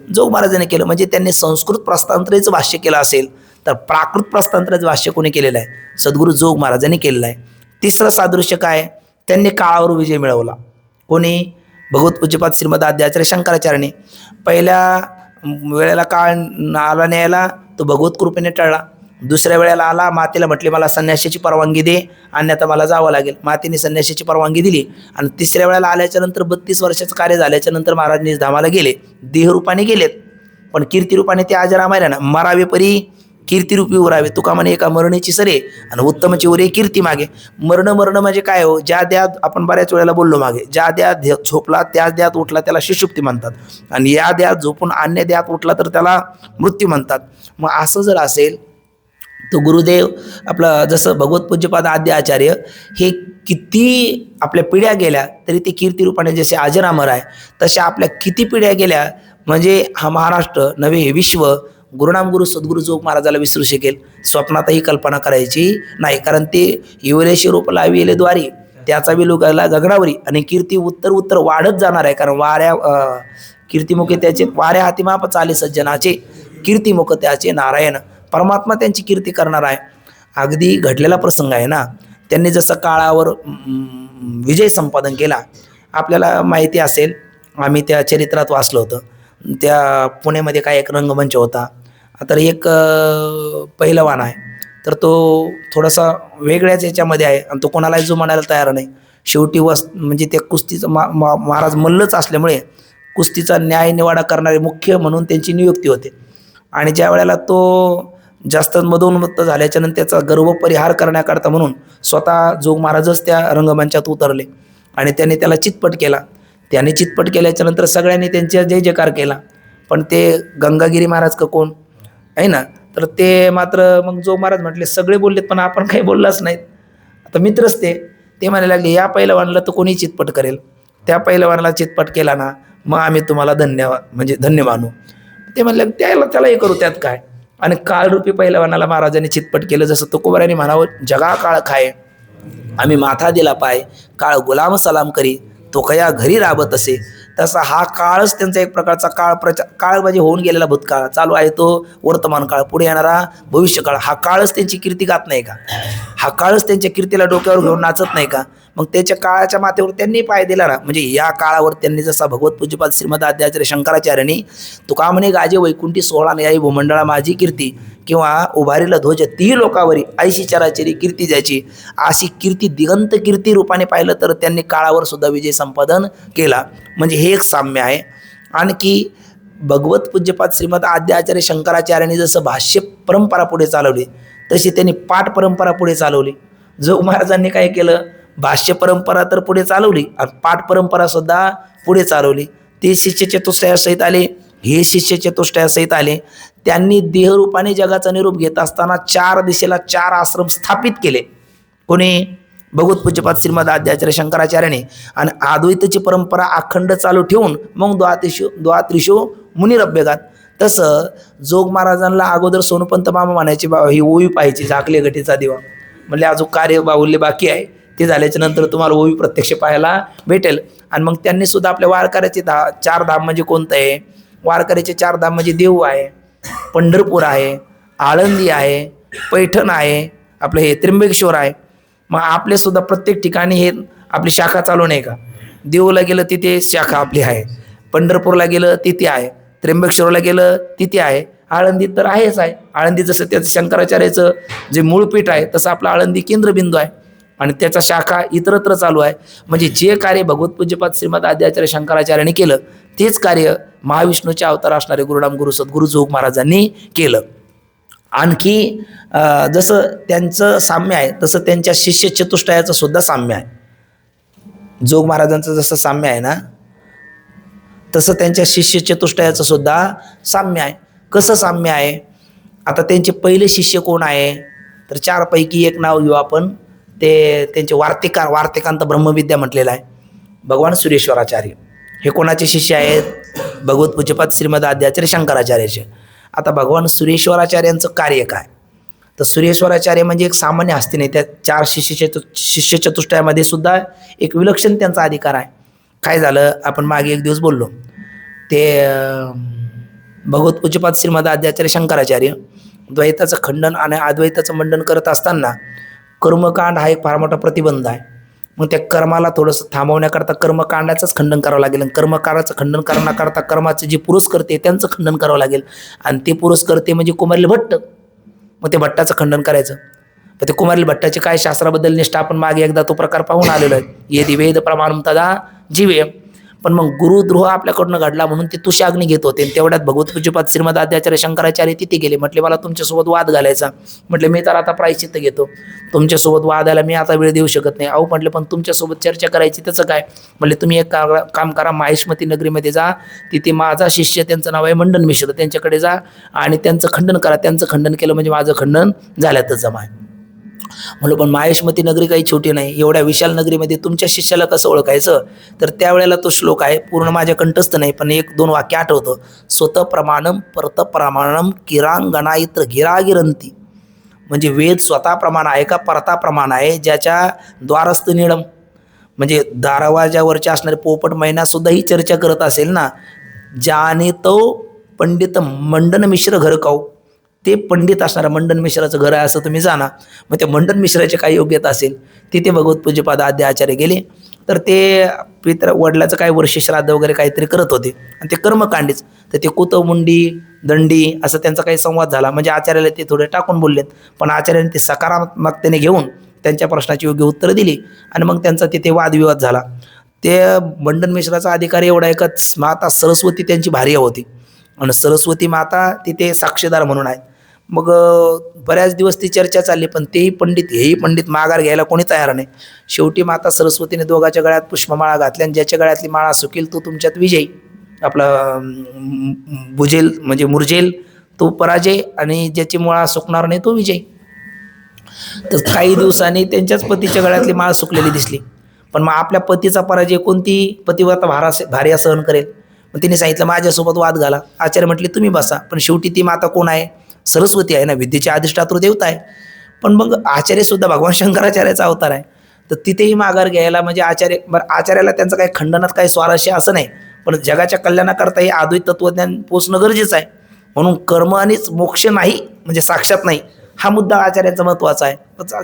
जोग महाराजांनी केलं. म्हणजे त्यांनी संस्कृत प्रस्थानत्रयाचं भाष्य केलं असेल तर प्राकृत प्रस्थानत्रयाचं भाष्य कोणी केलेलं आहे? सद्गुरू जोग महाराजांनी केलेलं आहे. तिसरं सादृश्य काय? त्यांनी काळावर विजय मिळवला. कोणी? भगवत पूज्यपाद श्रीमद आद्याचार्य शंकराचार्याने. पहिल्या वेळेला काळ आला न्यायला तो भगवत कृपेने टळला. दुसऱ्या वेळेला आला, मातेला म्हटले मला संन्यासाची परवानगी दे, अन्यथा मला जावं लागेल. मातेने संन्यासाची परवानगी दिली. आणि तिसऱ्या वेळेला आल्याच्या नंतर 32 वर्षाचं कार्य झाल्याच्या नंतर महाराज निजधामाला गेले. देहरूपाने गेलेत, पण कीर्तिरूपाने ते आजरामायला ना. मरावे परी कीर्तिरूपी उरावे, तुका म्हणे एका मरणेची सरे आणि उत्तमची उरे कीर्ती मागे. मरण म्हणजे काय हो? ज्या द्यात आपण बऱ्याच वेळेला बोललो मागे, ज्या द्यात झोपला त्याच द्यात उठला त्याला शिशुप्ती म्हणतात, आणि या द्यात झोपून अन्य द्यात उठला तर त्याला मृत्यू म्हणतात. मग असं जर असेल तो गुरुदेव आपलं जसं भगवत पूज्यपाद आद्य आचार्य हे किती आपल्या पिढ्या गेल्या तरी ते कीर्तिरूपाने जसे अजरामर आहे तशा आपल्या किती पिढ्या गेल्या म्हणजे हा महाराष्ट्र नव्हे हे विश्व गुरुनाम गुरु सद्गुरू जोग महाराजाला विसरू शकेल स्वप्नातही कल्पना करायची नाही. कारण ते येवलेशी रूप लाविले द्वारी त्याचा विलोगाला गगनावरी आणि कीर्ती उत्तर वाढत जाणार आहे. कारण कीर्तिमुखे त्याचे वाऱ्या हातीमाप चाले सज्जनाचे कीर्तिमुख त्याचे नारायण परमात्मा त्यांची कीर्ती करणार आहे. अगदी घडलेला प्रसंग आहे ना. त्यांनी जसं काळावर विजय संपादन केला आपल्याला माहिती असेल, आम्ही त्या चरित्रात वाचलं होतं. त्या पुण्यामध्ये काय एक रंगमंच होता. तर एक पहिलवान आहे तर तो थोडासा वेगळ्याच याच्यामध्ये आहे आणि तो कोणालाही जुमानायला तयार नाही. शेवटी म्हणजे त्या कुस्तीचं महाराज मल्लच असल्यामुळे कुस्तीचा न्याय निवाडा करणारे मुख्य म्हणून त्यांची नियुक्ती होते. आणि ज्या वेळेला तो जास्त मदोन्मत्त झाल्याच्यानंतर त्याचा गर्व परिहार करण्याकरता म्हणून स्वतः जोग महाराजच त्या रंगमंचात उतरले आणि त्यांनी त्याला चितपट केला. त्याने चितपट केल्याच्यानंतर सगळ्यांनी त्यांचा जय जयकार केला. पण ते गंगागिरी महाराज का कोण आहे ना, तर ते मात्र मग जोग महाराज म्हटले सगळे बोललेत पण आपण काही बोललाच नाहीत. आता मित्रच ते म्हणायला लागले या पहिलवानाला तर कोणी चितपट करेल, त्या पहिलवानाला चितपट केला ना मग आम्ही तुम्हाला धन्य मानू. ते म्हणले त्यालाही करू त्यात काय. आणि काळरूपी पहिलवानाला महाराजांनी चितपट केलं. जसं तुकोबारांनी म्हणावं जगा काळ खाय आम्ही माथा दिला पाय, काळ गुलाम सलाम करी तो कया घरी राबत असे. तसा हा काळच त्यांचा एक प्रकारचा काळ म्हणजे होऊन गेलेला भूतकाळ चालू आहे, तो वर्तमान काळ, पुढे येणारा भविष्यकाळ. हा काळच त्यांची कीर्ती गात नाही का, हा काळच त्यांच्या कीर्तीला डोक्यावर घेऊन नाचत नाही का. मग त्याच्या काळाच्या माथेवर त्यांनी पाय दिला ना. म्हणजे या काळावर त्यांनी जसा भगवत पूज्यपाद श्रीमद आद्याचार्य शंकराचार्यांनी तुका म्हणे गाजे वैकुंठी सोहळा याई भूमंडळा माझी कीर्ती किंवा उभारीला ध्वज ती लोकावरी ऐशी चराचरी कीर्ती ज्याची, अशी कीर्ती दिगंत कीर्ती रूपाने पाहिलं तर त्यांनी काळावर सुद्धा विजय संपादन केला. म्हणजे हे एक साम्य आहे. आणखी भगवत पूज्यपाद श्रीमद आद्याचार्य शंकराचार्यांनी जसं भाष्य परंपरा पुढे चालवली तशी त्यांनी पाठ परंपरा पुढे चालवली. जोग महाराजांनी काय केलं, भाष्य परंपरा तर पुढे चालवली आणि पाठ परंपरा सुद्धा पुढे चालवली. ते शिष्य चतुष्टयासहित आले, हे शिष्य चतुष्टयासहित आले. त्यांनी देहरूपाने जगाचा निरूप घेत असताना 4 दिशेला 4 आश्रम स्थापित केले. कोणी, भगवत पूज्यपाद श्रीमद आद्याचार्य शंकराचार्याने. आणि अद्वैताची परंपरा अखंड चालू ठेवून मग द्वात्रिशो मुनिरभ्यगात. तसं जोग महाराजांना अगोदर सोनपंत मामा म्हणायचे बा ही ओवी पाहायची झाकले घटीचा दिवा. म्हणजे अजून कार्य बाहुल्य बाकी आहे, ते झाल्याच्या नंतर तुम्हाला ओवी प्रत्यक्ष पाहायला भेटेल. आणि मग त्यांनी सुद्धा आपल्या वारकऱ्याचे 4 धाम म्हणजे कोणतं आहे, वारकऱ्याचे 4 धाम म्हणजे देऊ आहे, पंढरपूर आहे, आळंदी आहे, पैठण आहे, आपलं हे त्र्यंबकेश्वर आहे. मग आपले सुद्धा प्रत्येक ठिकाणी हे आपली शाखा चालू नाही का. देऊला गेलं तिथे शाखा आपली आहे, पंढरपूरला गेलं तिथे आहे, त्र्यंबकेश्वरला गेलं तिथे आहे, आळंदीत तर आहेच आहे. आळंदी जसं त्याचं शंकराचार्याचं जे मूळपीठ आहे तसं आपलं आळंदी केंद्रबिंदू आहे आणि त्याचा शाखा इतरत्र चालू आहे. म्हणजे जे कार्य भगवत पूज्यपाद श्रीमद आद्याचार्य शंकराचार्यांनी केलं तेच कार्य महाविष्णूचे अवतार असणारे गुरुनाम गुरु सद्गुरु जोग महाराजांनी केलं. आणखी जसं त्यांचं साम्य आहे तसं त्यांच्या शिष्य चतुष्टयाचं सुद्धा साम्य आहे. जोग महाराजांचं जसं साम्य आहे ना तसं त्यांच्या शिष्य चतुष्टयाचं सुद्धा साम्य आहे. कसं साम्य आहे, आता त्यांचे पहिले शिष्य कोण आहे तर 4 पैकी एक नाव घेऊ आपण. ते त्यांचे वार्तिकांत ब्रह्मविद्या म्हटलेलं आहे भगवान सुरेश्वराचार्य. हे कोणाचे शिष्य आहेत, भगवत पूज्यपाद श्रीमद आद्याचार्य शंकराचार्याचे. आता भगवान सुरेश्वराचार्यांचं कार्य काय, तर सुरेश्वराचार्य म्हणजे एक सामान्य हस्ती नाही, त्या 4 शिष्य चतुष्टयामध्ये सुद्धा एक विलक्षण त्यांचा अधिकार आहे. काय झालं, आपण मागे एक दिवस बोललो, ते भगवत पूज्यपाद श्रीमद आद्याचार्य शंकराचार्य द्वैताचं खंडन आणि अद्वैताचं मंडन करत असताना कर्मकांड हा एक फार मोठा प्रतिबंध आहे. मग त्या कर्माला थोडंसं थांबवण्याकरता कर्मकांडाचंच खंडन करावं लागेल आणि कर्मकांडाचं खंडन करण्याकरता कर्माचे जे पुरुषकर्ते त्यांचं खंडन करावं लागेल. आणि ते पुरुषकर्ते म्हणजे कुमारिल भट्ट. मग ते भट्टाचं खंडन करायचं. तर ते कुमारिल भट्टाचे काय शास्त्राबद्दल निष्ठा आपण मागे एकदा तो प्रकार पाहून आलेलो आहे, ये वेद प्रमाणम तदा जीवे. पण मग गुरुद्रोह आपल्याकडनं घडला म्हणून ते तुषाग्नी घेत होते. तेवढ्यात भगवत पूज्यपाद श्रीमद आद्याचार्य शंकराचार्य तिथे गेले. म्हटले मला तुमच्यासोबत वाद घालायचा. म्हटले मी तर आता प्रायश्चित्त घेतो, तुमच्यासोबत वादाला मी आता वेळ देऊ शकत नाही. अहो म्हटले पण तुमच्यासोबत चर्चा करायची त्याचं काय. म्हटले तुम्ही एक काम करा, माहेशमती नगरीमध्ये जा, तिथे माझा शिष्य त्यांचं नाव आहे मंडन मिश्र, त्यांच्याकडे जा आणि त्यांचं खंडन करा. त्यांचं खंडन केलं म्हणजे माझं खंडन झाल्यातच जमा आहे. म्हणलं पण माहेशमती नगरी काही छोटी नाही, एवढ्या विशाल नगरीमध्ये तुमच्या शिष्याला कसं ओळखायचं. तर त्यावेळेला तो श्लोक आहे, पूर्ण माझ्या कंठस्थ नाही पण 1-2 वाक्य आठवतं. स्वतः प्रमाणम परत प्रमाणम किरांगणा इत्र गिरागिरंती. म्हणजे वेद स्वतः प्रमाण आहे का परता प्रमाण आहे, ज्याच्या द्वारस्थ निळम म्हणजे दारवाजावरच्या असणारे पोपट मैना सुद्धा ही चर्चा करत असेल ना, ज्याने तो पंडित मंडन मिश्र घर खाऊ, ते पंडित असणारा मंडन मिश्राचं घर आहे असं तुम्ही जाणा. मग त्या मंडन मिश्राची काय योग्यता असेल, तिथे भगवत पूज्यपाद आद्य आचार्य गेले. तर ते वडिलाचं काय वर्षश्राद्ध वगैरे काहीतरी करत होते आणि ते कर्मकांडीच. तर ते कुतमुंडी दंडी असं त्यांचा काही संवाद झाला. म्हणजे आचार्याला ते थोडे टाकून बोललेत, पण आचार्याने ते सकारात्मकतेने घेऊन त्यांच्या प्रश्नाची योग्य उत्तरं दिली आणि मग त्यांचा तिथे वादविवाद झाला. ते मंडन मिश्राचा अधिकार एवढा आहे का माता सरस्वती त्यांची भार्या होती आणि सरस्वती माता तिथे साक्षीदार म्हणून आहेत. मग बऱ्याच दिवस ती चर्चा चालली, पण तेही पंडित हेही पंडित माघार घ्यायला कोणी तयार नाही. शेवटी माता सरस्वतीने दोघांच्या गळ्यात पुष्पमाळा घातल्या आणि ज्याच्या गळ्यातली माळा सुकेल तो तुमच्यात विजयी, आपला बुजेल म्हणजे मुरजेल तो पराजय आणि ज्याची माळा सुकणार नाही तो विजयी. तर काही दिवसांनी त्यांच्याच पतीच्या गळ्यातली माळ सुकलेली दिसली. पण मग आपल्या पतीचा पराजय कोणती पतिव्रता भार्या सहन करेल? मग तिने सांगितलं माझ्यासोबत वाद घाला. आचार्य म्हटले तुम्ही बसा. पण शेवटी ती माता कोण आहे? सरस्वती आहे ना, विद्येची अधिष्ठातृ देवता आहे. पण मग आचार्य सुद्धा भगवान शंकराचार्याचा अवतार आहे. तर तिथेही माघार घ्यायला म्हणजे आचार्याला त्यांचं काही खंडनात काही स्वारस्य असं नाही, पण जगाच्या कल्याणाकरता हे अद्वैत तत्वज्ञान पोचणं गरजेचं आहे. म्हणून कर्म आणिच मोक्ष नाही म्हणजे साक्षात नाही, हा मुद्दा आचार्यांचा महत्त्वाचा आहे.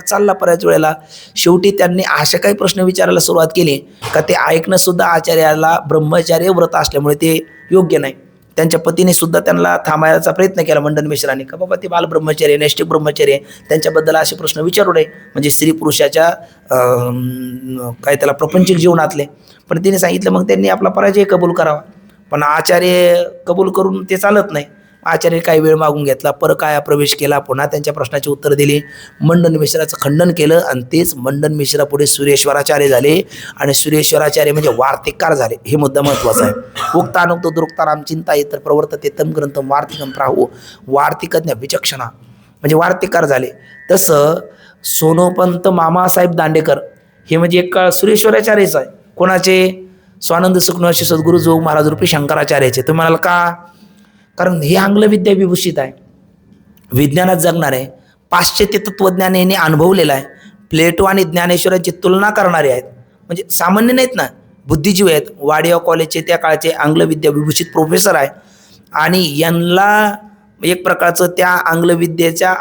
चालला बऱ्याच वेळेला. शेवटी त्यांनी असे काही प्रश्न विचारायला सुरुवात केली का ते ऐकणं सुद्धा आचार्याला ब्रह्मचार्य व्रत असल्यामुळे ते योग्य नाही. त्यांच्या पतीने सुद्धा त्यांना थांबायचा प्रयत्न केला मंडन मिश्रांनी, का बाबा ते बालब्रह्मचारी नैष्टिक ब्रह्मचारी आहे, त्यांच्याबद्दल असे प्रश्न विचारू नये म्हणजे स्त्री पुरुषाच्या काय त्याला प्रपंचिक जीवनातले. पण तिने सांगितलं मग त्यांनी आपला पराजय कबूल करावा. पण आचार्य कबूल करून ते चालत नाही. आचार्य काही वेळ मागून घेतला, परकाया प्रवेश केला, पुन्हा त्यांच्या प्रश्नाची उत्तर दिली, मंडन मिश्राचं खंडन केलं आणि तेच मंडन मिश्रा पुढे सुरेश्वराचार्य झाले. आणि सुरेश्वराचार्य म्हणजे वार्तिककार झाले. हे मुद्दा महत्त्वाचा आहे. उक्तानुक्त दुरुक्तानाम चिंता इतर प्रवर्तते तम ग्रंथम वार्तिकम प्राहू. वार्तिकज्ञ विचक्षणा म्हणजे वार्तिककार झाले. तसं सोनोपंत मामासाहेब दांडेकर हे म्हणजे एक सुरेश्वराचार्यच आहे. कोणाचे? स्वानंद सुखनवशी सद्गुरू जोग महाराज रूपी शंकराचार्याचे. तुम्ही म्हणाल का? कारण हे आंग्लविद्या विभूषित आहे, विज्ञानात जगणार आहे, पाश्चात्य तत्वज्ञान यांनी अनुभवलेलं आहे. प्लेटो आणि ज्ञानेश्वरांची तुलना करणारे आहेत, म्हणजे सामान्य नाहीत ना, बुद्धिजीव आहेत. वाडिया कॉलेजचे त्या काळचे आंग्लविद्या विभूषित प्रोफेसर आहे आणि यांना एक प्रकारचं त्या आंग्लविद्येच्या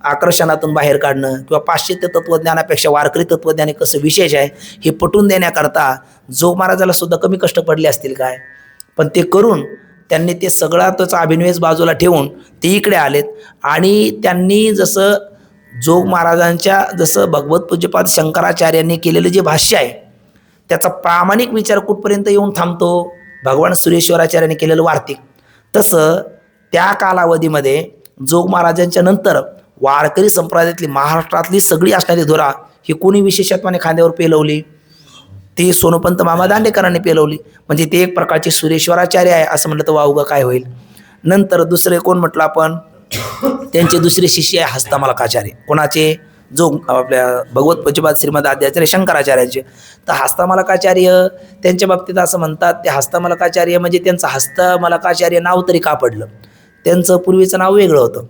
आकर्षणातून बाहेर काढणं किंवा पाश्चात्य तत्वज्ञानापेक्षा वारकरी तत्वज्ञान कसं विशेष आहे हे पटवून देण्याकरता जोग महाराजाला सुद्धा कमी कष्ट पडले असतील काय. पण ते करून त्यांनी ते सगळा त्याचा अभिनिवेश बाजूला ठेवून ते इकडे आलेत. आणि त्यांनी जसं जोग महाराजांच्या जसं भगवत पूज्यपाद शंकराचार्यांनी केलेलं जे भाष्य आहे त्याचा प्रामाणिक विचार कुठपर्यंत येऊन थांबतो? भगवान सुरेश्वराचार्यांनी केलेलं वार्तिक. तसं त्या कालावधीमध्ये जोग महाराजांच्या नंतर वारकरी संप्रदायातली महाराष्ट्रातली सगळी असणारी धुरा ही कोणी विशेषत्वाने खांद्यावर पेलवली? ती सोनोपंत मामा दांडेकरांनी पेलवली. म्हणजे ते एक प्रकारचे सुरेश्वराचार्य आहे असं म्हटलं तर वावगं काय होईल. नंतर दुसरे कोण म्हटलं आपण? त्यांचे दुसरे शिष्य आहे हस्तमालकाचार्य. कोणाचे? जो आपल्या भगवत पूज्यपाद श्रीमद आद्याचार्य शंकराचार्यांचे. तर हस्तमालकाचार्य त्यांच्या बाबतीत असं म्हणतात, ते हस्तमालकाचार्य म्हणजे त्यांचं हस्तमालकाचार्य नाव तरी का पडलं? त्यांचं पूर्वीचं नाव वेगळं होतं.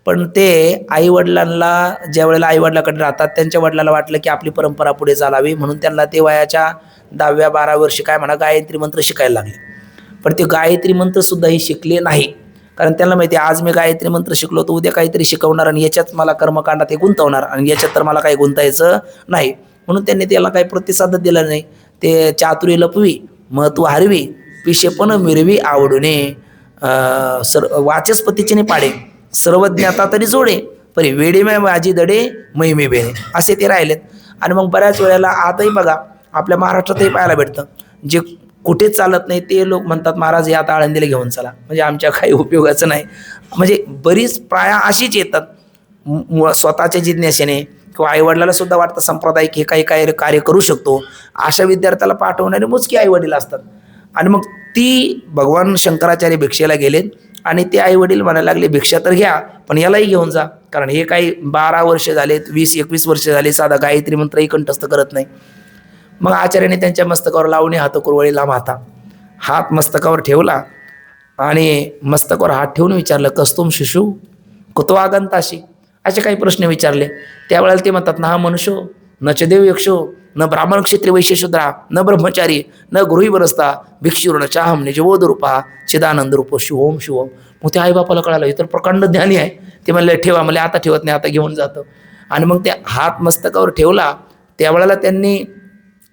पण ते आईवडिलांना ज्या वेळेला आईवडिलाकडे राहतात त्यांच्या वडिलांना वाटलं की आपली परंपरा पुढे चालावी म्हणून त्यांना ते वयाच्या 10व्या-12व्या वर्षी काय म्हणा गायत्री मंत्र शिकायला लागले. पण ते गायत्री मंत्रसुद्धाही शिकले नाही, कारण त्यांना माहिती आहे आज मी गायत्री मंत्र शिकलो तर उद्या काहीतरी शिकवणार आणि याच्यात मला कर्मकांडात हे गुंतवणार आणि याच्यात तर मला काही गुंतायचं नाही. म्हणून त्यांनी त्याला काही प्रतिसादच दिला नाही. ते चातुर्य लपवी महत्व हरवी पिशेपण मिरवी आवडूने वाचस्पतीचे पाडे सर्वज्ञाता तरी जोडे परी वेडे माझी दडे महिमे बेणे असे ते राहिलेत. आणि मग बऱ्याच वेळेला आताही बघा आपल्या महाराष्ट्रातही पाहायला भेटतं, जे कुठेच चालत नाही ते लोक म्हणतात महाराज हे आता आळंदीला घेऊन चला, म्हणजे आमच्या काही उपयोगाचं नाही. म्हणजे बरीच प्राया अशीच येतात स्वतःच्या जिज्ञासेने किंवा आईवडिलाला सुद्धा वाटतं सांप्रदायिक हे काही कार्य करू शकतो, अशा विद्यार्थ्याला पाठवणारे मोजके आईवडील असतात. आणि मग ती भगवान शंकराचार्य भिक्षेला गेलेत आणि ते आईवडील म्हणायला लागले भिक्षा तर घ्या पण यालाही घेऊन जा, कारण हे काही 12 वर्ष झालेत 20-21 वर्ष झाले साधा गायत्री मंत्रही कंठस्थ करत नाही. मग आचार्याने त्यांच्या मस्तकावर लावणे हात कुरवळी लांब हात मस्तकावर ठेवला आणि मस्तकावर हात ठेवून विचारलं कस्तुम शिशु कुतो आगंताशी, असे काही प्रश्न विचारले. त्यावेळेला ते म्हणतात ना मनुष्यो न च देव यक्षो न ब्राह्मण क्षत्रिय वैश्यशूद्रा न ब्रह्मचारी न गृही बरसता भिक्षुर न चाहम निजबोध रूपा चिदानंद रूप शिवोम शिवम. मग ते आईबापाला कळालं इतर प्रकांड ज्ञानी आहे. ते म्हणले ठेवा, मला आता ठेवत नाही आता घेऊन जातो. आणि मग त्या हात मस्तकावर ठेवला त्यावेळेला त्यांनी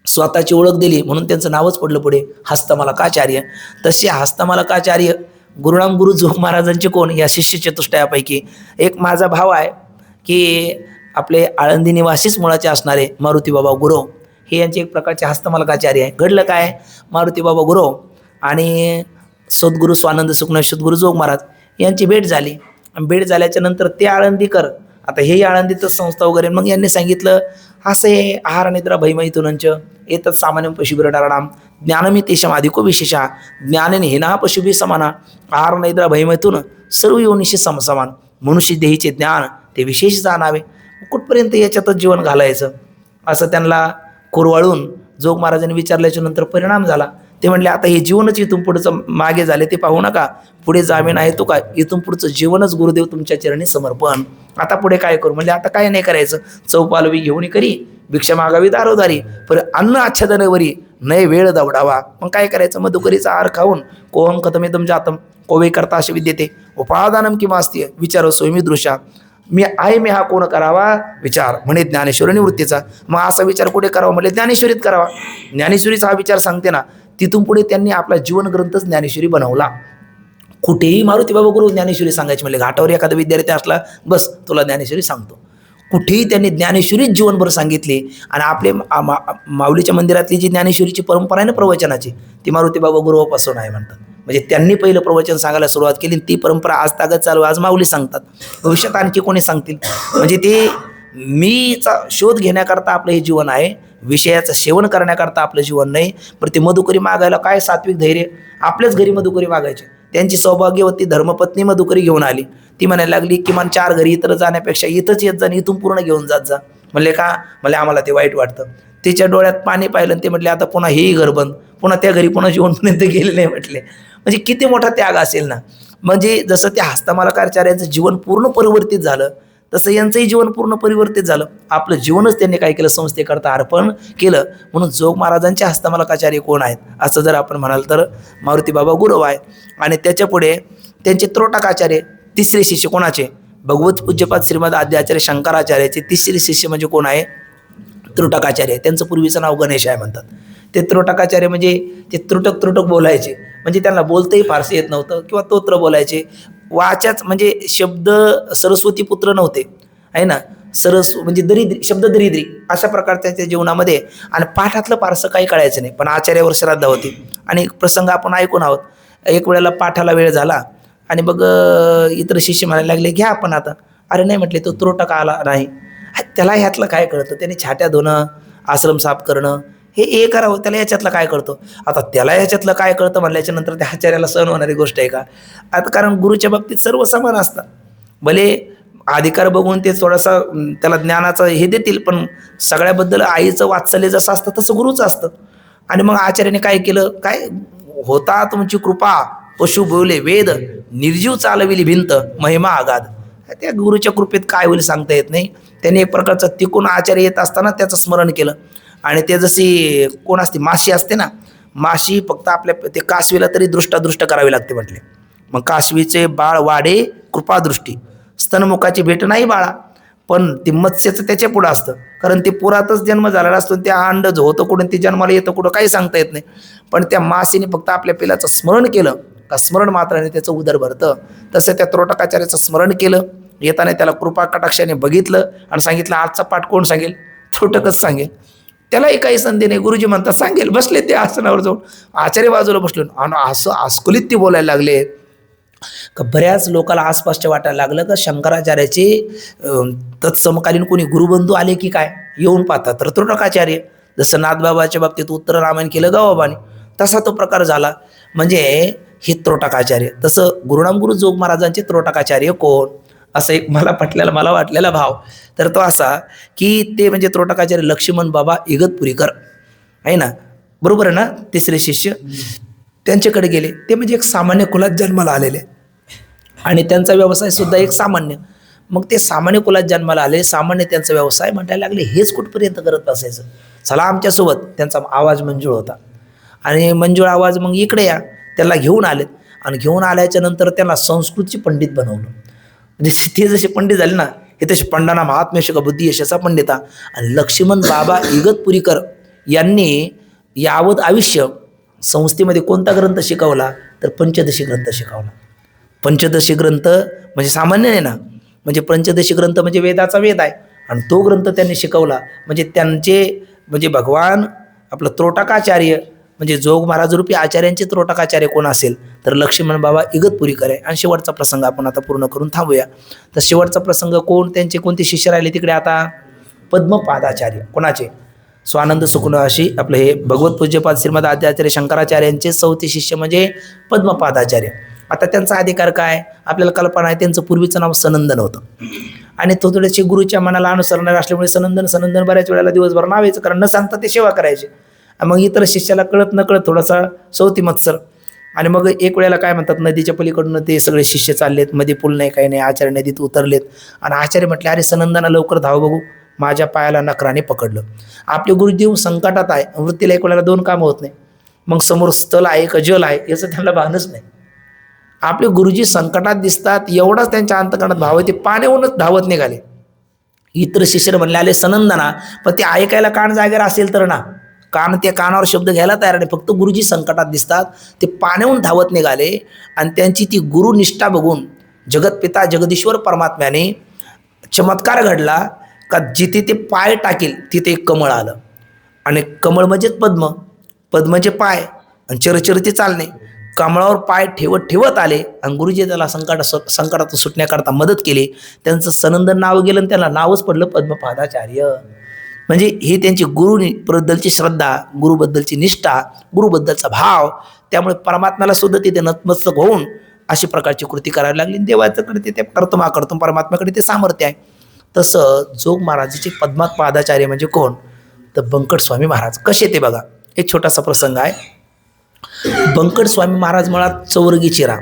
स्वतःची ओळख दिली म्हणून त्यांचं नावच पडलं पुढे हस्तमालकाचार्य. तसे हस्तमालकाचार्य गुरुराम गुरु जोग महाराजांचे कोण या शिष्य चतुष्टयापैकी एक माझा भाव आहे की आपले आळंदी निवासीच मुळाचे असणारे मारुती बाबा गुरव हे यांचे एक प्रकारचे हस्तमलकाचार्य आहे. घडलं काय, मारुती बाबा गुरव आणि सद्गुरू स्वानंद सुखनाथ सद्गुरू जोग महाराज यांची भेट झाली. भेट झाल्याच्या नंतर ते आळंदीकर, आता हेही आळंदीतच संस्था वगैरे, मग यांनी सांगितलं असे आहार निद्रा भैमैथुनंच एतत् सामान्यं पशुभिरणाराणाम ज्ञानमी तेषाम अधिको विशेषा ज्ञानेन हेना पशुभी समाना आहार निद्रा भैमैथुन सर्व योनिशी समसमान मनुष्य देहीचे ज्ञान ते विशेष जाणावे. कुठपर्यंत याच्यातच जीवन घालायचं असं त्यांना कुरवाळून जोग महाराजांनी विचारल्याच्या नंतर परिणाम झाला. ते म्हणले आता हे जीवनच इथून पुढचं मागे झाले ते पाहू नका, पुढे जावे नाही तो काय, इथून पुढचं जीवनच गुरुदेव तुमच्या चरणी समर्पण. आता पुढे काय करू, म्हणजे आता काय नाही करायचं, चौपालवी घेऊन करी भिक्षा मागावी दारोदारी पर अन्न आच्छादनवरी नय वेळ दवडावा. मग काय करायचं, मधुकरीचा आहार खाऊन कोहम कथमेदम जातम कोवे करता असे विद्यते उपादानम किंवा असते विचार स्वयमी दृश्या मी आहे मी हा कोण करावा विचार म्हणे ज्ञानेश्वर निवृत्तीचा. मग असा विचार कुठे करावा म्हणजे ज्ञानेश्वरीत करावा. ज्ञानेश्वरीचा हा विचार सांगते ना. तिथून पुढे त्यांनी आपला जीवन ग्रंथच ज्ञानेश्वरी बनवला. कुठेही मारुती बाबा गुरु ज्ञानेश्वरी सांगायची म्हणजे घाटावर एखादा विद्यार्थी असला बस तुला ज्ञानेश्वरी सांगतो, कुठेही त्यांनी ज्ञानेश्वरीच जीवनभर सांगितले. आणि आपले माऊलीच्या मंदिरातली जी ज्ञानेश्वरीची परंपरा आहे ना प्रवचनाची, ती मारुती बाबा गुरुपासून आहे म्हणतात. म्हणजे त्यांनी पहिलं प्रवचन सांगायला सुरुवात केली, ती परंपरा आज तागत चालू, आज माऊली सांगतात, भविष्यात आणखी कोणी सांगतील. म्हणजे ते मीचा शोध घेण्याकरता आपलं हे जीवन आहे, विषयाचं सेवन करण्याकरता आपलं जीवन नाही. पण ते मधुकरी मागायला काय सात्विक धैर्य, आपल्याच घरी मधुकरी मागायचे. त्यांची सौभाग्यवती धर्मपत्नी मधुकरी घेऊन आली. ती म्हणायला लागली किमान 4 घरी इतर जाण्यापेक्षा इथंच येत जा आणि इथून पूर्ण घेऊन जात जा. म्हणले का, म्हणले आम्हाला ते वाईट वाटतं. तिच्या डोळ्यात पाणी पाहिलं ते म्हटले आता पुन्हा हेही घर बंद, पुन्हा त्या घरी पुन्हा जेवणपर्यंत गेले नाही म्हटले. म्हणजे किती मोठा त्याग असेल ना. म्हणजे जसं त्या हस्तमालकाचार्यांचं जीवन पूर्ण परिवर्तित झालं तसं यांचंही जीवन पूर्ण परिवर्तित झालं. आपलं जीवनच त्यांनी काय केलं, संस्थेकरता अर्पण केलं. म्हणून जोग महाराजांचे हस्तमालकाचार्य कोण आहेत असं जर आपण म्हणाल तर मारुती बाबा गुरव आहे. आणि त्याच्या पुढे त्यांचे त्रोटकाचार्य तिसरे शिष्य कोणाचे, भगवत पूज्यपाद श्रीमद आद्याचार्य शंकराचार्याचे तिसरे शिष्य म्हणजे कोण आहे, त्रोटकाचार्य. त्यांचं पूर्वीचं नाव गणेश आहे म्हणतात. ते त्रोटकाचार्य म्हणजे ते त्रुटक बोलायचे, म्हणजे त्यांना बोलतही फारसे येत नव्हतं किंवा तोत्र बोलायचे. वाचाच म्हणजे शब्द सरस्वती पुत्र नव्हते आहे ना, म्हणजे दरिद्री शब्द दरिद्री अशा प्रकारच्या त्या जीवनामध्ये. आणि पाठातलं फारसं काही कळायचं नाही, पण आचार्यावर श्रद्धा होती. आणि प्रसंग आपण ऐकून आहोत, एक वेळेला पाठाला वेळ झाला आणि मग इतर शिष्य म्हणायला लागले घ्या आपण आता. अरे नाही म्हटले, तो त्रोटक आला नाही, त्याला ह्यातलं काय कळतं, त्याने छाट्या धुणं आश्रम साफ करणं हे करावं, त्याला याच्यातलं काय कळतं. आता त्याला याच्यातलं काय कळतं म्हणल्याच्या नंतर त्या आचार्याला सहन होणारी गोष्ट आहे का. आता कारण गुरुच्या बाबतीत सर्व समान असतात. भले अधिकार बघून ते थोडासा त्याला ज्ञानाचं हे देतील, पण सगळ्याबद्दल आईचं वात्सल्य जसं असतं तसं गुरुचं असतं. आणि मग आचार्याने काय केलं, काय होता तुमची कृपा पशु बोले वेद निर्जीव चालविली भिंत महिमा आगाध. त्या गुरुच्या कृपेत काय होईल सांगता येत नाही. त्याने एक प्रकारचं तिकून आचार्य येत असताना त्याचं स्मरण केलं. आणि ते जशी कोण असते माशी असते ना, माशी फक्त आपल्या ते कासवीला तरी दृष्ट करावी लागते म्हटले. मग कासवीचे बाळ वाढे कृपादृष्टी, स्तनमुखाची भेट नाही बाळा, पण ते मत्स्याचं त्याच्या पुढं असतं. कारण ते पुरातच जन्म झालेला असतो, त्या अंड होतं कुठून ते जन्माला येतं कुठं काही सांगता येत नाही. पण त्या मासीने फक्त आपल्या पिलाचं स्मरण केलं का स्मरण मात्राने त्याचं उदर भरतं. तसं त्या त्रोटकाचार्याचं स्मरण केलं. येताना त्याला कृपा कटाक्षाने बघितलं आणि सांगितलं आजचा पाठ कोण सांगेल, त्रोटकच सांगेल. त्यालाही काही संधी नाही. गुरुजी म्हणतात सांगेल. बसले ते आसनावर जाऊन, आचार्य बाजूला बसलो आणि असं आस्कुलित ते बोलायला लागले का बऱ्याच लोकांना आसपासच्या वाटायला लागलं का शंकराचार्याचे तत्समकालीन कोणी गुरुबंधू आले की काय येऊन पाहतात. तर त्रोटकाचार्य, जसं नाथबाबाच्या बाबतीत उत्तर रामायण केलं गावाबाने, तसा तो प्रकार झाला. म्हणजे हे त्रोटकाचार्य. तसं गुरुनाम गुरु जोग महाराजांचे त्रोटकाचार्य कोण, असं एक मला वाटलेला भाव तर तो असा की ते म्हणजे त्रोटकाचार्य लक्ष्मण बाबा इगतपुरीकर आहे ना, बरोबर आहे ना, तिसरे शिष्य. त्यांच्याकडे गेले. ते म्हणजे एक सामान्य कुलात जन्माला आलेले आणि त्यांचा व्यवसाय सुद्धा एक सामान्य. मग ते सामान्य कुलात जन्माला आले, सामान्य त्यांचा व्यवसाय म्हणायला लागले, हेच कुठपर्यंत करत बसायचं, चला आमच्यासोबत. त्यांचा आवाज मंजूळ होता आणि मंजूळ आवाज मग इकडे या. त्याला घेऊन आलेत आणि घेऊन आल्याच्या नंतर त्यांना संस्कृतची पंडित बनवलं. म्हणजे ते जसे पंडित झाले ना, हे तसे पंडाना महात्म्यश बुद्धी यशाचा पंडिता. आणि लक्ष्मण बाबा इगतपुरीकर यांनी यावत आयुष्य संस्थेमध्ये कोणता ग्रंथ शिकवला तर पंचदशी ग्रंथ शिकवला. पंचदशी ग्रंथ म्हणजे सामान्य नाही ना, म्हणजे पंचदशी ग्रंथ म्हणजे वेदाचा वेद आहे आणि तो ग्रंथ त्यांनी शिकवला. म्हणजे त्यांचे म्हणजे भगवान आपलं त्रोटकाचार्य म्हणजे जोग महाराज रूपी आचार्यांचे त्रोटकाचार्य कोण असेल तर लक्ष्मण बाबा इगतपुरीकर आहे. आणि शेवटचा प्रसंग आपण आता पूर्ण करून थांबूया. तर शेवटचा प्रसंग कोण, त्यांचे कोणते शिष्य राहिले तिकडे आता? पद्मपादाचार्य. कोणाचे? स्वानंद सुकुन अशी आपले हे भगवत पूज्यपाद श्रीमद आद्याचार्य शंकराचार्यांचे चौथे शिष्य म्हणजे पद्मपादाचार्य. आता त्यांचा अधिकार काय? आपल्याला कल्पना आहे त्यांचं पूर्वीचं नाव सनंदन होतं आणि तो थोडेसे गुरुच्या मनाला अनुसरणारे असल्यामुळे सनंदन बऱ्याच वेळेला दिवसभर नाव यायचं, कारण न सांगता ते सेवा करायचे. मग इतर शिष्याला कळत न कळत थोडासा सवती मत्सर. आणि मग एक वेळेला काय म्हणतात, नदीच्या पलीकडून ते सगळे शिष्य चाललेत, मध्ये पूल नाही काही नाही, आचार्य नदीत उतरलेत आणि आचार्य म्हटले अरे सनंदना लवकर धाव बघू, माझ्या पायाला नखराने पकडलं. आपले गुरुदेव संकटात आहे, वृत्तीला एक वेळेला दोन कामं होत नाही, मग समोर स्थल आहे का जल आहे याचं त्यांना भानच नाही. आपले गुरुजी संकटात दिसतात एवढाच त्यांच्या अंतकरणात भाव आहे, ते पाण्याहूनच धावत निघाले. इतर शिष्य म्हणले आले सनंदना, पण ते ऐकायला कान जागेवर असेल तर ना, कान त्या कानावर शब्द घ्यायला तयार नाही, फक्त गुरुजी संकटात दिसतात ते पाण्याहून धावत निघाले. आणि त्यांची ती गुरुनिष्ठा बघून जगतपिता जगदीश्वर परमात्म्याने चमत्कार घडला का जिथे ते पाय टाकेल तिथे एक कमळ आलं. आणि कमळ म्हणजेच पद्म, पद्म म्हणजे पाय आणि चरचर ते चालणे. कमळावर पाय ठेवत ठेवत आले आणि गुरुजी त्याला संकटात सुटण्याकरता मदत केली. त्यांचं सनंदन नाव गेलं आणि त्याला नावच पडलं पद्मपादाचार्य. म्हणजे ही त्यांची गुरुबद्दलची श्रद्धा, गुरुबद्दलची निष्ठा, गुरुबद्दलचा भाव, त्यामुळे परमात्म्याला सुद्धा तिथे नतमस्तक होऊन अशी प्रकारची कृती करावी लागली. देवाच्याकडे ते कर्तुम परमात्म्याकडे ते सामर्थ्य आहे. तसं जोग महाराजाचे पद्मपादाचार्य म्हणजे कोण तर बंकट स्वामी महाराज. कसे ते बघा, एक छोटासा प्रसंग आहे. बंकट स्वामी महाराज मुळात चौरगी चिरा.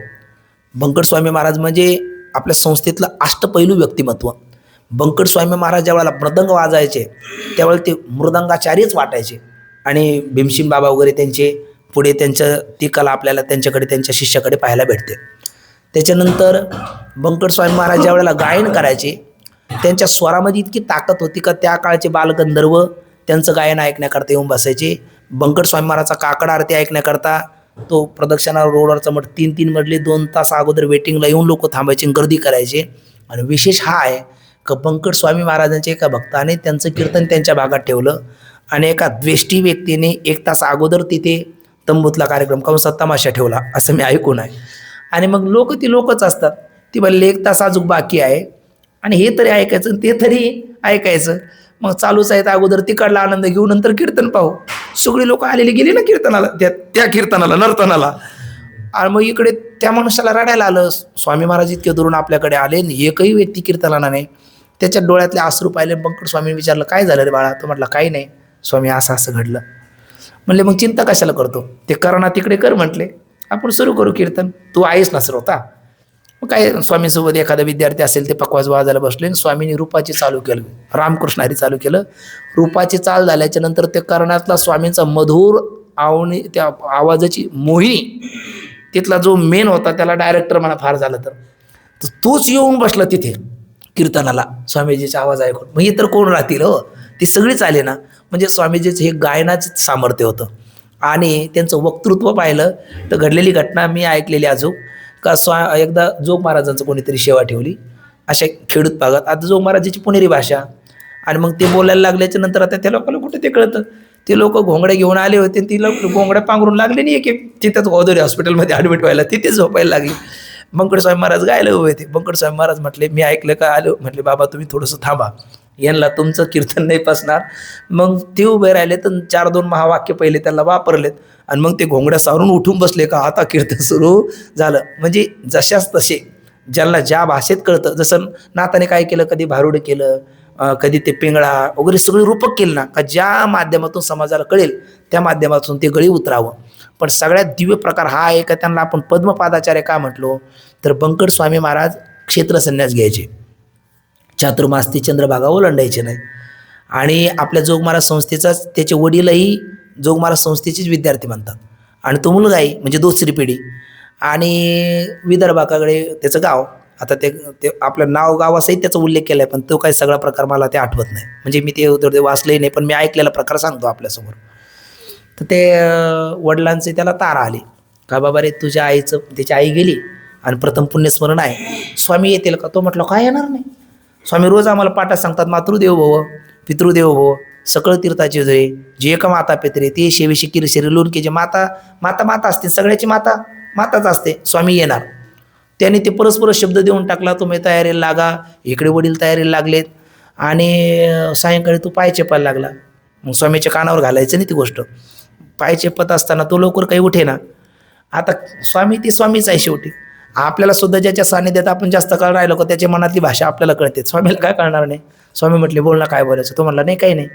बंकट स्वामी महाराज म्हणजे आपल्या संस्थेतलं अष्टपैलू व्यक्तिमत्व. बंकट स्वामी महाराज ज्यावेळेला मृदंग वाजायचे त्यावेळेला ते मृदंगाचार्यच वाटायचे. आणि भीमसिंग बाबा वगैरे त्यांचे पुढे त्यांचं ती कला आपल्याला त्यांच्याकडे त्यांच्या शिष्याकडे पाहायला भेटते. त्याच्यानंतर बंकट स्वामी महाराज ज्यावेळेला गायन करायचे त्यांच्या स्वरामध्ये इतकी ताकद होती का त्या काळचे बालगंधर्व त्यांचं गायन ऐकण्याकरता येऊन बसायचे. बंकट स्वामी महाराजचा काकड आरती ऐकण्याकरता तो प्रदक्षिणा रोडवरचा मठ 3 मजले 2 तास अगोदर वेटिंगला येऊन लोक थांबायचे, गर्दी करायचे. आणि विशेष हा आहे का बंकट स्वामी महाराजांच्या एका भक्ताने त्यांचं कीर्तन त्यांच्या भागात ठेवलं आणि एका द्वेष्टी व्यक्तीने 1 तास अगोदर तिथे तंबूतला कार्यक्रम कंसात तमाशा ठेवला असं मी ऐकून आहे. आणि मग ती लोकच असतात, ती म्हणले 1 तास अजून बाकी आहे आणि हे तरी ऐकायचं ते तरी ऐकायचं. मग चालूच आहे, अगोदर तिकडला आनंद घेऊ नंतर कीर्तन पाहू. सगळी लोक आलेली गेली ना कीर्तनाला, त्या कीर्तनाला नर्तनाला. आणि मग इकडे त्या मनुष्याला रडायला आलं. स्वामी महाराज इतके दुरून आपल्याकडे आले आणि एकही व्यक्ती कीर्तनाला नाही. त्याच्या डोळ्यातले अश्रू पाहिले. बंकट स्वामींनी विचारलं काय झालं रे बाळा? तो म्हटलं काही नाही स्वामी, असं असं घडलं. म्हणले मग चिंता कशाला करतो, ते करणा तिकडे कर म्हटले, आपण सुरू करू कीर्तन, तू आहेस ना श्रोता. मग काय स्वामींसोबत एखादा विद्यार्थी असेल ते पकवाज वाजायला बसले. स्वामींनी रूपाची चालू केलं, रामकृष्ण हरी चालू केलं. रूपाची चाल झाल्याच्या नंतर ते कर्णातला स्वामींचा मधुर आवणी, त्या आवाजाची मोहिनी, तिथला जो मेन होता त्याला डायरेक्टर म्हणा फार झालं तर तोच येऊन बसला तिथे कीर्तनाला स्वामीजीचा आवाज ऐकून. मग इतर कोण राहतील हो, ती सगळीच आले ना. म्हणजे स्वामीजीचं हे गायनाचं सामर्थ्य होतं. आणि त्यांचं वक्तृत्व पाहिलं तर घडलेली घटना मी ऐकलेली अजून का एकदा जोग महाराजांचं कोणीतरी सेवा ठेवली अशा खेडूत भागात. आता जोग महाराजाची पुणेरी भाषा आणि मग ते बोलायला लागल्याच्या नंतर आता त्या लोकांना कुठे ते कळतं. ते लोक घोंगड्या घेऊन आले होते, ती लोक घोंगड्या पांघरून लागले नाही एक तिथंच गोदरी हॉस्पिटलमध्ये ॲडमिट व्हायला, तिथे झोपायला लागली. बंकट स्वामी महाराज गायला उभे होते. बंकट स्वामी महाराज म्हटले मी ऐकलं का आलो, म्हटले बाबा तुम्ही थोडंसं थांबा, यांना तुमचं कीर्तन नाही पसणार. मग ते उभे राहिले तर 4-2 महावाक्य पहिले त्यांना वापरलेत आणि मग ते घोंगड्या सारून उठून बसले का आता कीर्तन सुरू झालं. म्हणजे जशाच तसे ज्यांना ज्या भाषेत कळतं, जसं नाताने काय केलं, कधी भारुड केलं, कधी ते पिंगळा वगैरे सगळे रूपक केलं ना, का ज्या माध्यमातून समाजाला कळेल त्या माध्यमातून ते गळी उतरावं. पण सगळ्यात दिव्य प्रकार हा आहे का त्यांना आपण पद्मपादाचार्य का म्हटलो तर बंकट स्वामी महाराज क्षेत्र संन्यास घ्यायचे, चातुर्मास ते चंद्रभागा ओलांडायचे नाही. आणि आपल्या जोग महाराज संस्थेचाच त्याचे वडीलही जोग महाराज संस्थेचेच विद्यार्थी म्हणतात आणि तो मुलगाही म्हणजे दुसरी पिढी. आणि विदर्भाकडे त्याचं गाव, आता ते आपलं नाव गावासहित त्याचा उल्लेख केला आहे पण तो काही सगळा प्रकार मला ते आठवत नाही, म्हणजे मी ते वाचलंही नाही पण मी ऐकलेला प्रकार सांगतो आपल्यासमोर. तर ते वडिलांचे त्याला तारा आले का बाबा रे तुझ्या आईचं, त्याची आई गेली आणि प्रथम पुण्यस्मरण आहे, स्वामी येतील का? तो म्हटलं काय येणार नाही, स्वामी रोज आम्हाला पाठात सांगतात मातृदेव भव पितृदेव भव, सकळ तीर्थाचे धुळे, जे का माता पित्रे ते शेवेशी किरशिरी लोणके, जे माता माता माता असते, सगळ्याची माता माताच असते. स्वामी येणार. त्याने ते परस्पर शब्द देऊन टाकला, तुम्ही तयारीला लागा. इकडे वडील तयारीला लागलेत आणि सायंकाळी तो पाय चेपायला लागला. मग स्वामीच्या कानावर घालायचं नाही ती गोष्ट. पाय चेपत असताना तो लवकर काही उठे ना. आता स्वामी ती स्वामीच आहे शेवटी. आपल्याला सुद्धा ज्याच्या सानिध्यात आपण जास्त काळ राहिलो का त्याच्या मनातली भाषा आपल्याला कळते. स्वामीला काय कळणार नाही. स्वामी म्हटले बोल ना, काय बोलायचं. तो म्हणला नाही काही नाही.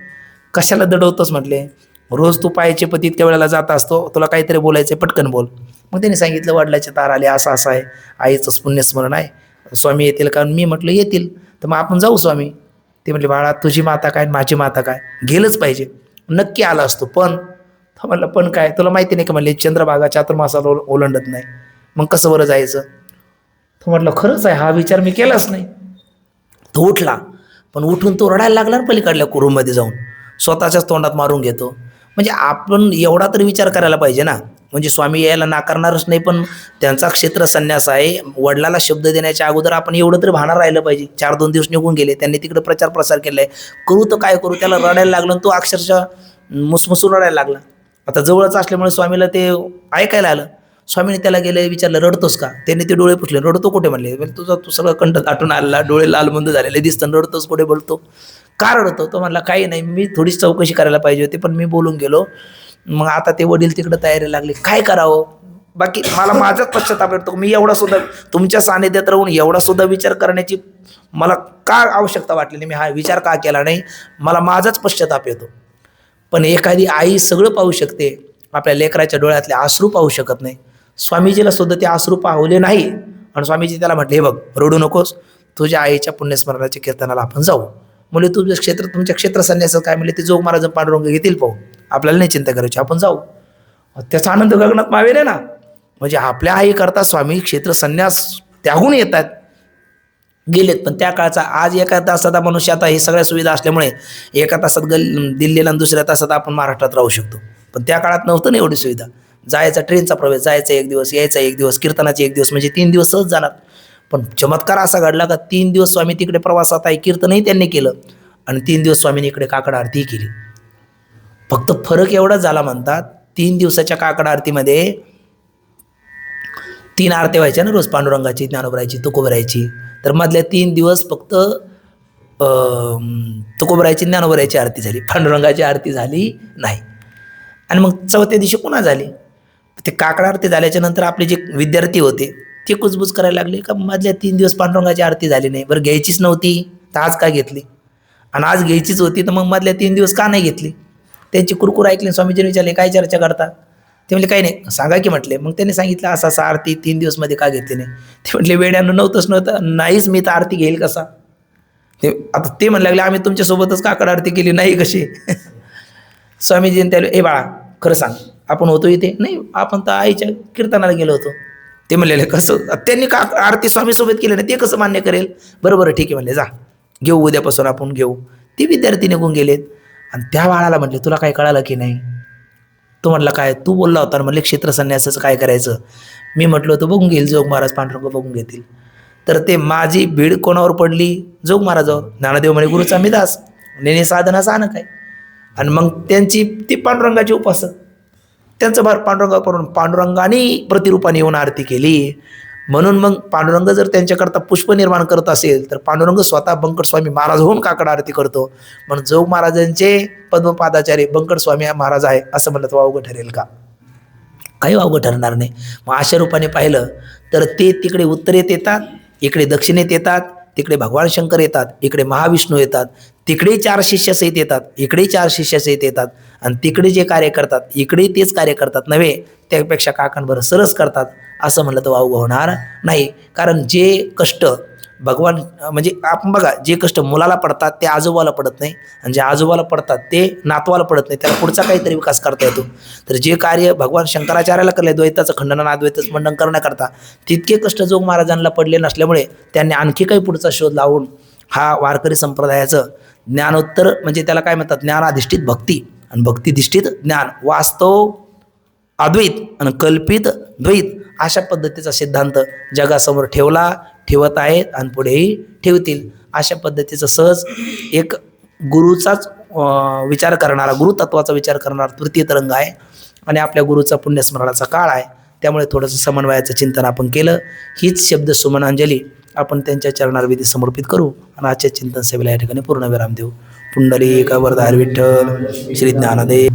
कशाला दडवतोस म्हटले, रोज तू पायाचे पती इतक्या वेळेला जात असतो, तुला काहीतरी बोलायचं पटकन बोल. मग त्यांनी सांगितलं वडिलाचे तार आले, असं असं आहे, आईचं पुण्यस्मरण आहे, स्वामी येतील का. मी म्हटलं येतील, तर मग आपण जाऊ स्वामी. ते म्हटले बाळा तुझी माता काय माझी माता काय, गेलंच पाहिजे. नक्की आला असतो, पण तो म्हटलं पण काय, तुला माहिती नाही का म्हणले चंद्रभागा चातुर्मासाला ओलांडत नाही, मग कसं बरं जायचं. तो म्हटलं खरंच आहे, हा विचार मी केलाच नाही. तो उठला, पण उठून तो रडायला लागला पलीकडल्या रूममध्ये जाऊन, स्वतःच्याच तोंडात मारून घेतो. म्हणजे आपण एवढा तरी विचार करायला पाहिजे ना. म्हणजे स्वामी यायला नाकारणारच नाही, पण त्यांचा क्षेत्र संन्यास आहे. वडिलाला शब्द देण्याच्या अगोदर आपण एवढं तरी भाणार राहिलं पाहिजे. 4-2 दिवस निघून गेले, त्यांनी तिकडे प्रचार प्रसार केलाय, करू तर काय करू. त्याला रडायला लागलं, तो अक्षरशः मुसमुसून रडायला लागला. आता जवळच असल्यामुळे स्वामीला ते ऐकायला आलं. स्वामीने त्याला गेले, विचारलं रडतोस का. त्याने ते डोळे पुसले. रडतो कुठे म्हणले. तुझा तू सगळं कंठ दाटून आला, डोळे लालबंद झालेले दिसतं, रडतोस कुठे, बोलतो का रडतो. तो म्हणला काही नाही, मी थोडीच चौकशी करायला पाहिजे होती, पण मी बोलून गेलो. मग आता ते वडील तिकडे तयारी लागली, काय करावं. बाकी मला माझाच पश्चाताप येतो. मी एवढा सुद्धा तुमच्या सानिध्यात राहून एवढा सुद्धा विचार करण्याची मला का आवश्यकता वाटली नाही, मी हा विचार का केला नाही, मला माझाच पश्चाताप येतो. पण एखादी आई सगळं पाहू शकते, आपल्या लेकराच्या डोळ्यातले अश्रू पाहू शकत नाही. स्वामीजीला सुद्धा ते अश्रू पाहले नाही, आणि स्वामीजी त्याला म्हटले हे बघ रडू नकोस, तुझ्या आईच्या पुण्यस्मरणाच्या कीर्तनाला आपण जाऊ. म्हणजे तुमच्या क्षेत्र संन्यासाचं काय म्हणले, ते जोग महाराज पांडुरंग घेतील पाहू, आपल्याला नाही चिंता करायची, आपण जाऊ. त्याचा आनंद गगनात मावेल ना. म्हणजे आपल्या आई करता स्वामी क्षेत्र संन्यास त्याहून येतात, गेलेत. पण त्या काळचा आज एका तासात मनुष्य, आता ही सगळ्या सुविधा असल्यामुळे एका तासात दिल्लीला आणि दुसऱ्या तासात आपण महाराष्ट्रात राहू शकतो. पण त्या काळात नव्हतं ना एवढी सुविधा. जायचा ट्रेनचा प्रवेश, जायचा 1 दिवस, यायचा 1 दिवस, कीर्तनाचे 1 दिवस, म्हणजे 3 दिवस सहज जाणार. पण चमत्कार असा घडला का 3 दिवस स्वामी तिकडे प्रवासात आहे, कीर्तनही त्यांनी केलं, आणि 3 दिवस स्वामीने इकडे काकड आरती केली. फक्त फरक एवढाच झाला म्हणतात, 3 दिवसाच्या काकड आरतीमध्ये 3 आरती व्हायच्या ना रोज, पांडुरंगाची, ज्ञानोबरायची, तुकोबरायची. तर मधल्या 3 दिवस फक्त तुकोबरायची, ज्ञानोबरायची आरती झाली, पांडुरंगाची आरती झाली नाही. आणि मग चौथ्या दिवशी पुन्हा झाली. ते काकड आरती झाल्याच्या नंतर आपले जे विद्यार्थी होते ते कुजबुज करायला लागले का मधल्या 3 दिवस पांडुरंगाची आरती झाली नाही, बरं घ्यायचीच नव्हती तर आज का घेतली, आणि आज घ्यायचीच होती तर मग मधल्या 3 दिवस का नाही घेतली. त्यांची कुरकुर ऐकली. स्वामीजीने विचारले काय चर्चा करता. ते म्हणले काही नाही, सांगा की म्हटले. मग त्यांनी सांगितलं असं असं आरती 3 दिवस मध्ये का घेतली नाही. ते म्हटले वेड्यानं नव्हतं, नाहीच, मी तर आरती घेईल कसा. ते आता ते म्हणू लागले आम्ही तुमच्यासोबतच काकड आरती केली नाही कशी. स्वामीजीने त्याला ए बाळा खरं सांग, आपण होतो इथे. नाही, आपण तर आईच्या कीर्तनाला गेलो होतो. ते म्हणलेले कसं, त्यांनी का आरती स्वामीसोबत केली नाही, ते कसं मान्य करेल. बरोबर ठीक आहे म्हणले, जा घेऊ, उद्यापासून आपण घेऊ. ते विद्यार्थी निघून गेलेत. आणि त्या बाळाला म्हटले तुला काय कळालं की नाही. तो म्हटलं काय, तू बोलला होता म्हणले क्षेत्र संन्यासाचं काय करायचं. मी म्हटलं होतं बघून घेईल जोग महाराज, पांडुरंग बघून घेतील. तर ते माझी भीड कोणावर पडली, जोग महाराजावर. ज्ञानदेव म्हणे गुरुचा मी दास, नेने साधनाचा आण काय. आणि मग त्यांची ती पांडुरंगाची उपासक, त्यांचं भार पांडुरंगाकडून, पांडुरंगाने प्रतिरूपाने येऊन आरती केली. म्हणून मग पांडुरंग जर त्यांच्याकरता पुष्प निर्माण करत असेल तर पांडुरंग स्वतः बंकट स्वामी महाराज होऊन काकड आरती करतो. म्हणून जोग महाराजांचे पद्मपादाचार्य बंकट स्वामी महाराज आहे असं म्हणलं तर वावगं ठरेल का. काही वावगं ठरणार नाही. मग अशा रूपाने पाहिलं तर ते तिकडे उत्तरेत येतात, इकडे दक्षिणेत येतात, तिकडे भगवान शंकर येतात, इकडे महाविष्णू येतात, तिकडे 4 शिष्य सहित येतात, इकडे 4 शिष्य सहित येतात, आणि तिकडे जे कार्य करतात इकडे तेच कार्य करतात नव्हे, त्यापेक्षा काकांबरोबर सरस करतात असं म्हणलं तर वावगं होणार नाही. कारण जे कष्ट भगवान, म्हणजे आपण बघा, जे कष्ट मुलाला पडतात ते आजोबाला पडत नाही, आणि जे आजोबाला पडतात ते नातवाला पडत नाही, त्याला पुढचा काहीतरी विकास करता येतो. तर जे कार्य भगवान शंकराचार्याला करले द्वैताचं खंडन आणि अद्वैताचं खंडन करण्याकरता, तितके कष्ट जोग महाराजांना पडले नसल्यामुळे त्यांनी आणखी काही पुढचा शोध लावून हा वारकरी संप्रदायाचं ज्ञानोत्तर, म्हणजे त्याला काय म्हणतात, ज्ञानाधिष्ठित भक्ती आणि भक्तिधिष्ठित ज्ञान, वास्तव अद्वैत आणि कल्पित द्वैत, अशा पद्धतीचा सिद्धांत जगासमोर ठेवला, ठेवत आहेत आणि पुढेही ठेवतील. अशा पद्धतीचं सहज एक गुरुचाच विचार करणारा, गुरुतत्वाचा विचार करणारा तृतीय तरंग आहे आणि आपल्या गुरुचा पुण्यस्मरणाचा काळ आहे. त्यामुळे थोडंसं समन्वयाचं चिंतन आपण केलं. हीच शब्द सुमनांजली आपण त्यांच्या चरणारविधी समर्पित करू आणि आजच्या चिंतन सेवेला या ठिकाणी पूर्णविराम देऊ. पुंडलिक वरदार विठ्ठल श्री ज्ञानदेव